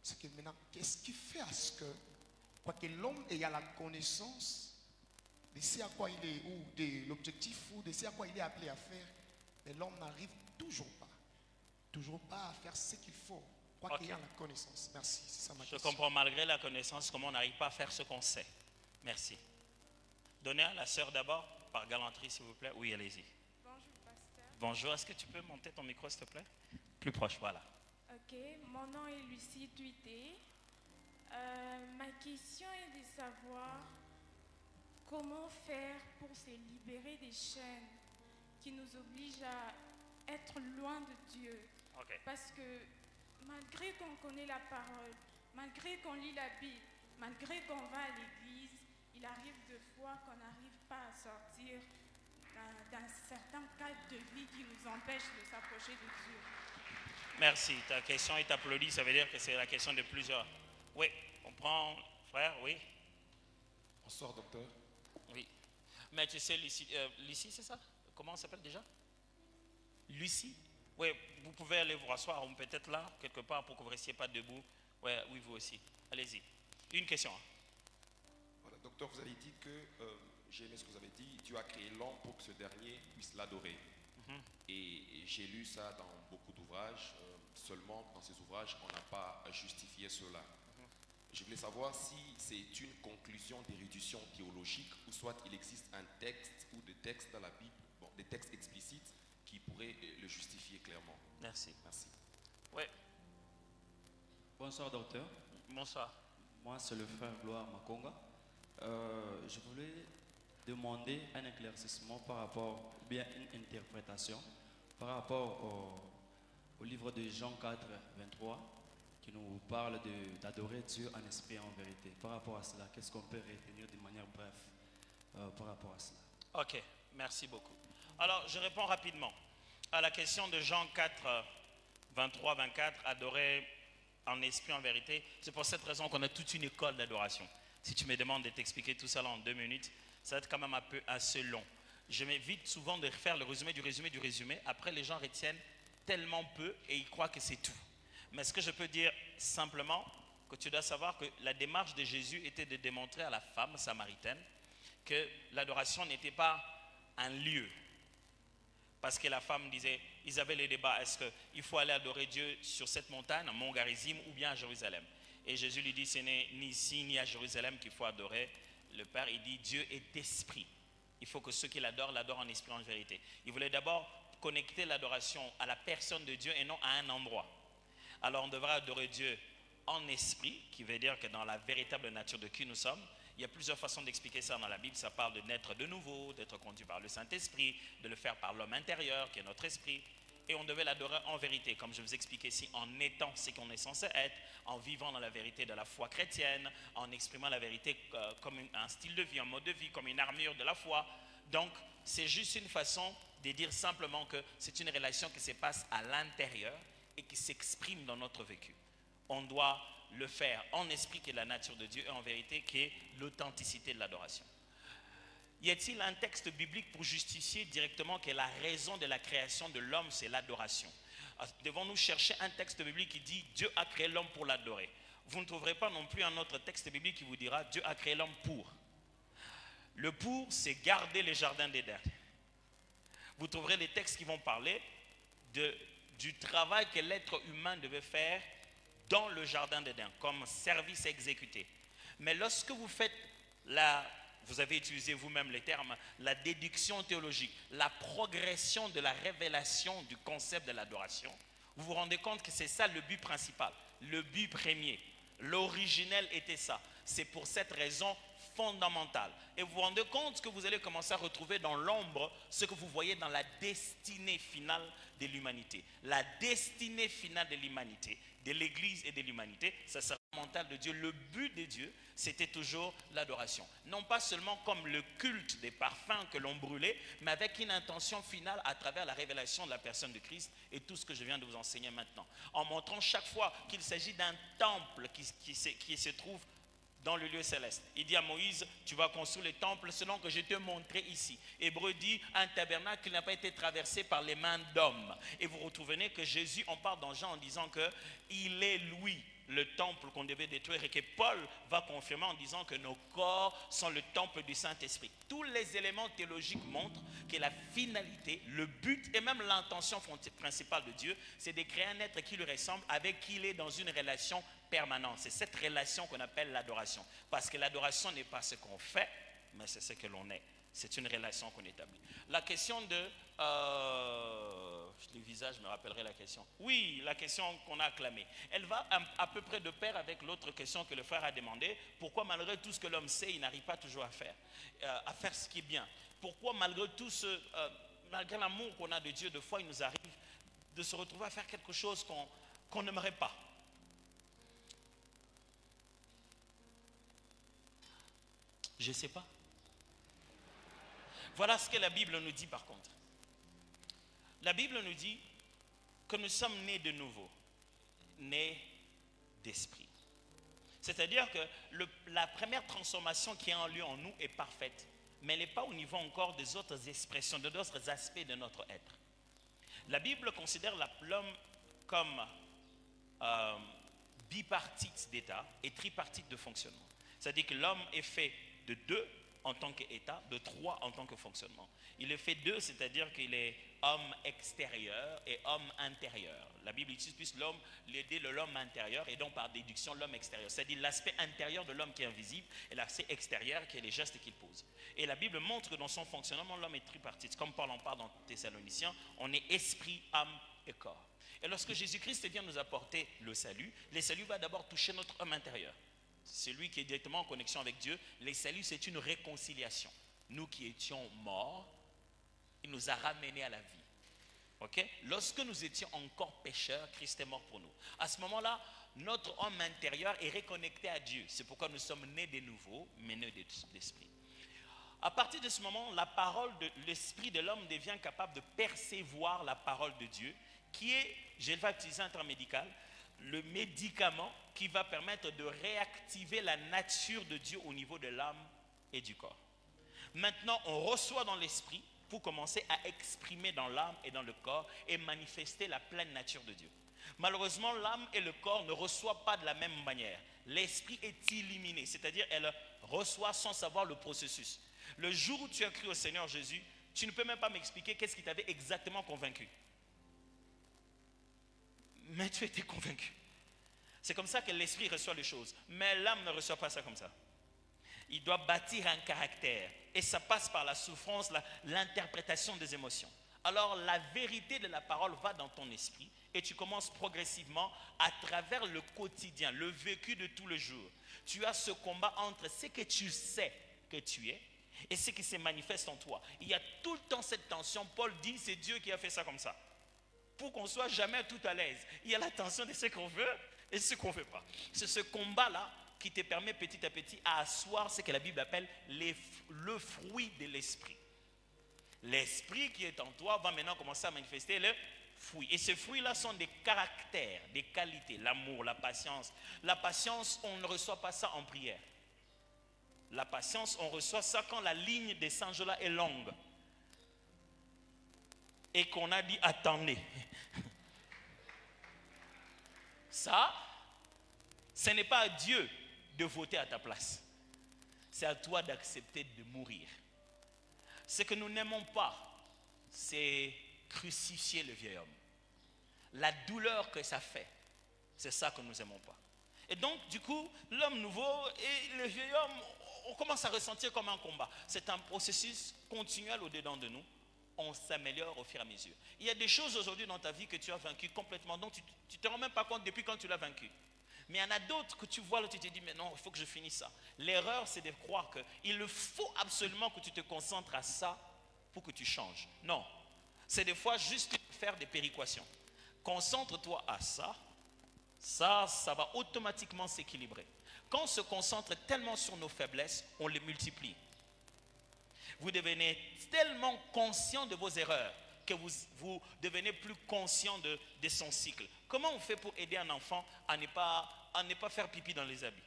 c'est que maintenant, qu'est-ce qui fait à ce que, quoique l'homme ait la connaissance de ce à quoi il est, ou de l'objectif, ou de ce à quoi il est appelé à faire, mais l'homme n'arrive toujours pas à faire ce qu'il faut, quoiqu'il ait la connaissance. Merci, c'est ça ma question. Je comprends, malgré la connaissance, comment on n'arrive pas à faire ce qu'on sait. Merci. Donnez à la sœur d'abord, par galanterie, s'il vous plaît. Oui, allez-y. Bonjour, pasteur. Bonjour, est-ce que tu peux monter ton micro, s'il te plaît? Plus proche, voilà. Ok, mon nom est Lucie Tuité. Ma question est de savoir comment faire pour se libérer des chaînes qui nous obligent à être loin de Dieu. Okay. Parce que malgré qu'on connaît la parole, malgré qu'on lit la Bible, malgré qu'on va à l'église, il arrive des fois qu'on n'arrive pas à sortir d'un certain cadre de vie qui nous empêche de s'approcher de Dieu. Merci. Ta question est applaudie, ça veut dire que c'est la question de plusieurs. Oui, on prend, frère, oui. Bonsoir, docteur. Oui. Mais tu sais, Lucie, c'est ça? Comment on s'appelle déjà? Lucie? Oui, vous pouvez aller vous rasseoir, ou peut-être là, quelque part, pour que vous ne restiez pas debout. Ouais, oui, vous aussi. Allez-y. Une question. Voilà, docteur, vous avez dit que, j'ai aimé ce que vous avez dit, Dieu a créé l'homme pour que ce dernier puisse l'adorer. Et j'ai lu ça dans beaucoup d'ouvrages, seulement dans ces ouvrages, on n'a pas justifié cela. je voulais savoir si c'est une conclusion d'érudition théologique ou soit il existe un texte ou des textes dans la Bible, bon, des textes explicites qui pourraient le justifier clairement. Merci. Merci. Oui, Bonsoir docteur, bonsoir. moi c'est le frère Gloire Makonga. Je voulais demander un éclaircissement par rapport, ou bien une interprétation par rapport au livre de Jean 4, 23 qui nous parle d'adorer Dieu en esprit et en vérité. Par rapport à cela, qu'est-ce qu'on peut retenir de manière brève par rapport à cela? Ok, merci beaucoup. Alors, je réponds rapidement à la question de Jean 4, 23, 24, adorer en esprit, en vérité. C'est pour cette raison qu'on a toute une école d'adoration. Si tu me demandes de t'expliquer tout ça là en 2 minutes, ça va être quand même un peu assez long. Je m'évite souvent de faire le résumé du résumé du résumé. Après, les gens retiennent tellement peu et ils croient que c'est tout. Mais ce que je peux dire simplement, que tu dois savoir que la démarche de Jésus était de démontrer à la femme samaritaine que l'adoration n'était pas un lieu. Parce que la femme disait, ils avaient les débats, est-ce qu'il faut aller adorer Dieu sur cette montagne, à Mont Garizim, ou bien à Jérusalem? Et Jésus lui dit, ce n'est ni ici ni à Jérusalem qu'il faut adorer le Père. Il dit, Dieu est esprit. Il faut que ceux qui l'adorent, l'adorent en esprit, en vérité. Il voulait d'abord connecter l'adoration à la personne de Dieu et non à un endroit. Alors on devra adorer Dieu en esprit, qui veut dire que dans la véritable nature de qui nous sommes. Il y a plusieurs façons d'expliquer ça dans la Bible. Ça parle de naître de nouveau, d'être conduit par le Saint-Esprit, de le faire par l'homme intérieur, qui est notre esprit. Et on devait l'adorer en vérité, comme je vous expliquais ici, en étant ce qu'on est censé être, en vivant dans la vérité de la foi chrétienne, en exprimant la vérité comme un style de vie, un mode de vie, comme une armure de la foi. Donc, c'est juste une façon de dire simplement que c'est une relation qui se passe à l'intérieur et qui s'exprime dans notre vécu. On doit le faire en esprit, qui est la nature de Dieu, et en vérité, qui est l'authenticité de l'adoration. Y a-t-il un texte biblique pour justifier directement que la raison de la création de l'homme, c'est l'adoration? Devons-nous chercher un texte biblique qui dit Dieu a créé l'homme pour l'adorer? Vous ne trouverez pas non plus un autre texte biblique qui vous dira Dieu a créé l'homme pour. Le pour, c'est garder les jardins d'Éden. Vous trouverez des textes qui vont parler du travail que l'être humain devait faire dans le jardin d'Éden, comme service exécuté. Mais lorsque vous faites vous avez utilisé vous-même les termes, la déduction théologique, la progression de la révélation du concept de l'adoration, vous vous rendez compte que c'est ça le but principal, le but premier. L'originel était ça. C'est pour cette raison fondamentale. Et vous vous rendez compte que vous allez commencer à retrouver dans l'ombre ce que vous voyez dans la destinée finale de l'humanité. La destinée finale de l'humanité, de l'Église et de l'humanité, ça sera mental de Dieu. Le but de Dieu, c'était toujours l'adoration. Non pas seulement comme le culte des parfums que l'on brûlait, mais avec une intention finale à travers la révélation de la personne de Christ et tout ce que je viens de vous enseigner maintenant. En montrant chaque fois qu'il s'agit d'un temple qui se trouve dans le lieu céleste. Il dit à Moïse, tu vas construire le temple selon que je t'ai montré ici. Hébreu dit, un tabernacle qui n'a pas été traversé par les mains d'hommes. Et vous retrouvez que Jésus en parle dans Jean en disant qu'il est lui, le temple qu'on devait détruire, et que Paul va confirmer en disant que nos corps sont le temple du Saint-Esprit. Tous les éléments théologiques montrent que la finalité, le but et même l'intention principale de Dieu, c'est de créer un être qui lui ressemble, avec qui il est dans une relation permanente. C'est cette relation qu'on appelle l'adoration. Parce que l'adoration n'est pas ce qu'on fait, mais c'est ce que l'on est. C'est une relation qu'on établit. La question de... le visage me rappellerait la question. Oui, la question qu'on a acclamée. Elle va à peu près de pair avec l'autre question que le frère a demandé. Pourquoi malgré tout ce que l'homme sait, il n'arrive pas toujours à faire ce qui est bien? Pourquoi malgré tout malgré l'amour qu'on a de Dieu, de fois il nous arrive de se retrouver à faire quelque chose qu'on n'aimerait pas? Je ne sais pas. Voilà ce que la Bible nous dit par contre. La Bible nous dit que nous sommes nés de nouveau, nés d'esprit. C'est-à-dire que la première transformation qui a en lieu en nous est parfaite, mais elle n'est pas au niveau encore des autres expressions, de d'autres aspects de notre être. La Bible considère l'homme comme bipartite d'état et tripartite de fonctionnement. C'est-à-dire que l'homme est fait de deux, en tant qu'état, de 3 en tant que fonctionnement. Il le fait 2, c'est-à-dire qu'il est homme extérieur et homme intérieur. La Bible utilise plus l'homme, l'aider de l'homme intérieur et donc par déduction l'homme extérieur. C'est-à-dire l'aspect intérieur de l'homme qui est invisible et l'aspect extérieur qui est les gestes qu'il pose. Et la Bible montre que dans son fonctionnement, l'homme est tripartite. Comme Paul en parle dans Thessaloniciens, on est esprit, âme et corps. Et lorsque Jésus-Christ vient nous apporter le salut va d'abord toucher notre homme intérieur. C'est lui qui est directement en connexion avec Dieu. Le salut, c'est une réconciliation. Nous qui étions morts, il nous a ramenés à la vie. Okay? Lorsque nous étions encore pécheurs, Christ est mort pour nous. À ce moment-là, notre homme intérieur est reconnecté à Dieu. C'est pourquoi nous sommes nés de nouveau, mais nés de l'esprit. À partir de ce moment, la parole de l'esprit de l'homme devient capable de percevoir la parole de Dieu, qui est, je vais utiliser un terme médical, le médicament qui va permettre de réactiver la nature de Dieu au niveau de l'âme et du corps. Maintenant, on reçoit dans l'esprit pour commencer à exprimer dans l'âme et dans le corps et manifester la pleine nature de Dieu. Malheureusement, l'âme et le corps ne reçoivent pas de la même manière. L'esprit est illuminé, c'est-à-dire elle reçoit sans savoir le processus. Le jour où tu as cru au Seigneur Jésus, tu ne peux même pas m'expliquer qu'est-ce qui t'avait exactement convaincu. Mais tu étais convaincu. C'est comme ça que l'esprit reçoit les choses. Mais l'âme ne reçoit pas ça comme ça. Il doit bâtir un caractère. Et ça passe par la souffrance, l'interprétation des émotions. Alors la vérité de la parole va dans ton esprit et tu commences progressivement à travers le quotidien, le vécu de tous les jours. Tu as ce combat entre ce que tu sais que tu es et ce qui se manifeste en toi. Il y a tout le temps cette tension. Paul dit c'est Dieu qui a fait ça comme ça. Pour qu'on soit jamais tout à l'aise. Il y a la tension de ce qu'on veut et ce qu'on ne veut pas. C'est ce combat-là qui te permet petit à petit à asseoir ce que la Bible appelle le fruit de l'esprit. L'esprit qui est en toi va maintenant commencer à manifester le fruit. Et ces fruits-là sont des caractères, des qualités, l'amour, la patience. La patience, on ne reçoit pas ça en prière. La patience, on reçoit ça quand la ligne des singes-là est longue. Et qu'on a dit attendez. Ça, ce n'est pas à Dieu de voter à ta place. C'est à toi d'accepter de mourir. Ce que nous n'aimons pas, c'est crucifier le vieil homme. La douleur que ça fait, c'est ça que nous n'aimons pas. Et donc, du coup, l'homme nouveau et le vieil homme, on commence à ressentir comme un combat. C'est un processus continuel au-dedans de nous. On s'améliore au fur et à mesure. Il y a des choses aujourd'hui dans ta vie que tu as vaincues complètement, donc tu ne te rends même pas compte depuis quand tu l'as vaincu. Mais il y en a d'autres que tu vois là, tu te dis, mais non, il faut que je finisse ça. L'erreur, c'est de croire qu'il faut absolument que tu te concentres à ça pour que tu changes. Non, c'est des fois juste faire des péréquations. Concentre-toi à ça, ça va automatiquement s'équilibrer. Quand on se concentre tellement sur nos faiblesses, on les multiplie. Vous devenez tellement conscient de vos erreurs que vous devenez plus conscient de son cycle. Comment on fait pour aider un enfant à ne pas faire pipi dans les habits?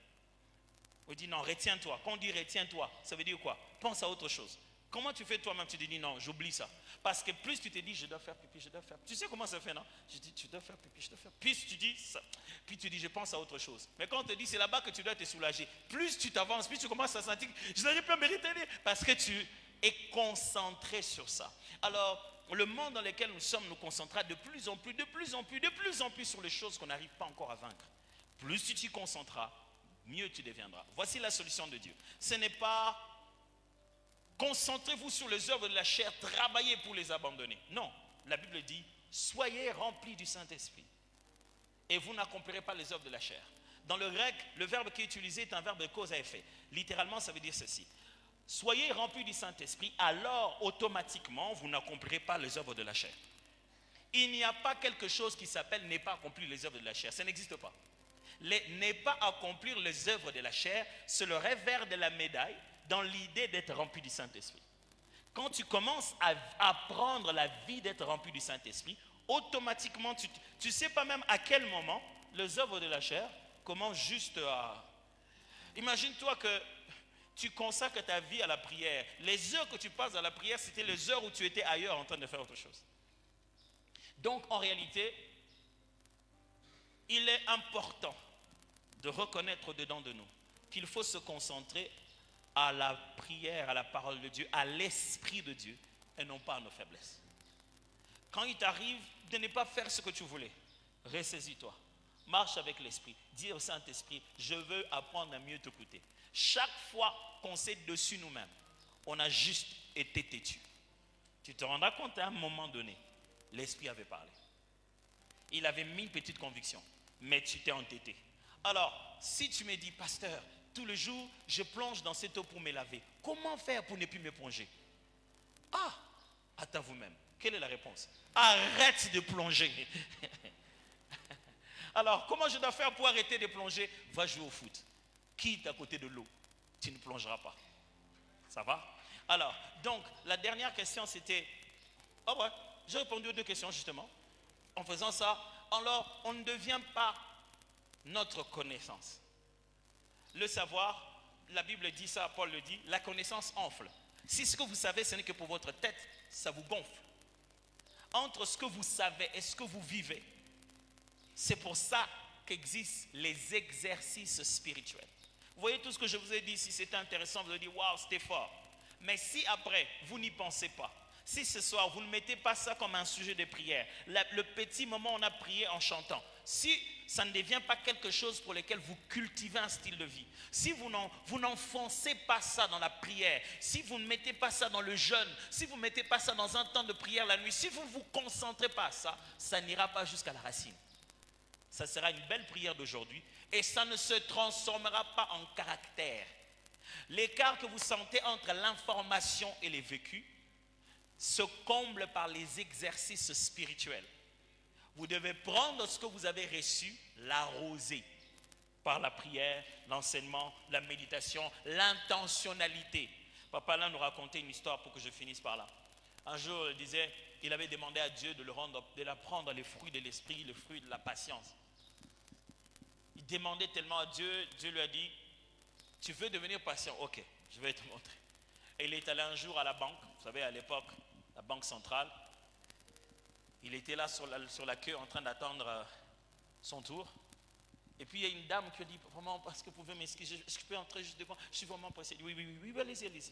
On dit non, retiens-toi. Quand on dit retiens-toi, ça veut dire quoi? Pense à autre chose. Comment tu fais toi-même? Tu te dis non, j'oublie ça. Parce que plus tu te dis je dois faire pipi, je dois faire. Tu sais comment ça fait, non? Je dis tu dois faire pipi, je dois faire. Puis tu dis ça. Puis tu dis je pense à autre chose. Mais quand on te dit c'est là-bas que tu dois te soulager, plus tu t'avances, plus tu commences à sentir que je n'arrive pas à mériter parce que tu es concentré sur ça. Alors, le monde dans lequel nous sommes nous concentrera de plus en plus sur les choses qu'on n'arrive pas encore à vaincre. Plus tu t'y concentreras, mieux tu deviendras. Voici la solution de Dieu. Ce n'est pas concentrez-vous sur les œuvres de la chair, travaillez pour les abandonner. Non, la Bible dit soyez remplis du Saint-Esprit et vous n'accomplirez pas les œuvres de la chair. Dans le grec, le verbe qui est utilisé est un verbe de cause à effet. Littéralement, ça veut dire ceci. Soyez remplis du Saint-Esprit, alors automatiquement, vous n'accomplirez pas les œuvres de la chair. Il n'y a pas quelque chose qui s'appelle ne pas accomplir les œuvres de la chair. Ça n'existe pas. Ne pas accomplir les œuvres de la chair, c'est le revers de la médaille dans l'idée d'être rempli du Saint-Esprit. Quand tu commences à apprendre la vie d'être rempli du Saint-Esprit, automatiquement, tu ne sais pas même à quel moment les œuvres de la chair commencent juste à... Imagine-toi que tu consacres ta vie à la prière. Les heures que tu passes à la prière, c'était les heures où tu étais ailleurs en train de faire autre chose. Donc, en réalité, il est important de reconnaître dedans de nous qu'il faut se concentrer à la prière, à la parole de Dieu, à l'Esprit de Dieu, et non pas à nos faiblesses. Quand il t'arrive de ne pas faire ce que tu voulais, ressaisis-toi. Marche avec l'Esprit. Dis au Saint-Esprit, je veux apprendre à mieux t'écouter. Chaque fois qu'on s'est dessus nous-mêmes, on a juste été têtu. Tu te rendras compte à un moment donné, l'Esprit avait parlé. Il avait mis une petite conviction, mais tu t'es entêté. Alors, si tu me dis, pasteur, tout le jour, je plonge dans cette eau pour me laver, comment faire pour ne plus me plonger? Ah, attends vous-même. Quelle est la réponse? Arrête de plonger. Alors, comment je dois faire pour arrêter de plonger? Va jouer au foot. Quitte à côté de l'eau. Tu ne plongeras pas. Ça va? Alors, donc, la dernière question, c'était... Oh ouais, j'ai répondu aux deux questions, justement. En faisant ça, alors, on ne devient pas notre connaissance. Le savoir, la Bible dit ça, Paul le dit, la connaissance enfle. Si ce que vous savez, ce n'est que pour votre tête, ça vous gonfle. Entre ce que vous savez et ce que vous vivez, c'est pour ça qu'existent les exercices spirituels. Vous voyez tout ce que je vous ai dit, si c'était intéressant, vous allez dire, waouh, c'était fort. Mais si après, vous n'y pensez pas, si ce soir, vous ne mettez pas ça comme un sujet de prière, le petit moment où on a prié en chantant, si ça ne devient pas quelque chose pour lequel vous cultivez un style de vie, si vous n'enfoncez pas ça dans la prière, si vous ne mettez pas ça dans le jeûne, si vous ne mettez pas ça dans un temps de prière la nuit, si vous ne vous concentrez pas à ça, ça n'ira pas jusqu'à la racine. Ça sera une belle prière d'aujourd'hui et ça ne se transformera pas en caractère. L'écart que vous sentez entre l'information et les vécus se comble par les exercices spirituels. Vous devez prendre ce que vous avez reçu, l'arroser par la prière, l'enseignement, la méditation, l'intentionnalité. Papa là nous racontait une histoire pour que je finisse par là. Un jour, il disait, il avait demandé à Dieu de l'apprendre les fruits de l'esprit, le fruit de la patience. Il demandait tellement à Dieu, Dieu lui a dit, tu veux devenir patient? Ok, je vais te montrer. Et il est allé un jour à la banque, vous savez à l'époque, la banque centrale. Il était là sur la queue en train d'attendre son tour. Et puis il y a une dame qui a dit, vraiment, parce que vous pouvez m'excuser, est-ce que je peux entrer juste devant? Je suis vraiment pressé. Oui, allez-y, allez-y.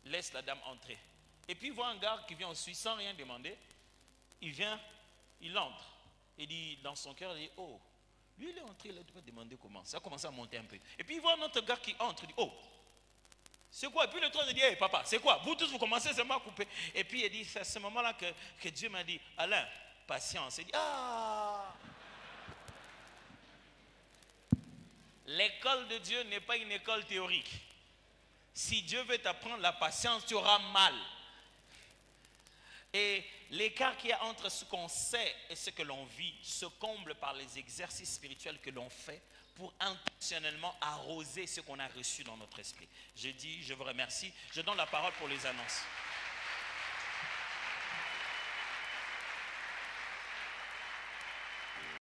Laisse la dame entrer. Et puis il voit un gars qui vient au Suisse sans rien demander. Il vient, il entre. Il dit, dans son cœur, il dit, oh, lui il est entré, il a pas demandé comment. Ça a commencé à monter un peu. Et puis il voit un autre gars qui entre, il dit, oh, c'est quoi? Et puis le troisième dit, hey papa, c'est quoi? Vous tous vous commencez seulement à couper. Et puis il dit, c'est à ce moment-là que Dieu m'a dit, Alain, patience. Il dit, ah! L'école de Dieu n'est pas une école théorique. Si Dieu veut t'apprendre la patience, tu auras mal. Et l'écart qu'il y a entre ce qu'on sait et ce que l'on vit se comble par les exercices spirituels que l'on fait pour intentionnellement arroser ce qu'on a reçu dans notre esprit. Je dis, je vous remercie. Je donne la parole pour les annonces.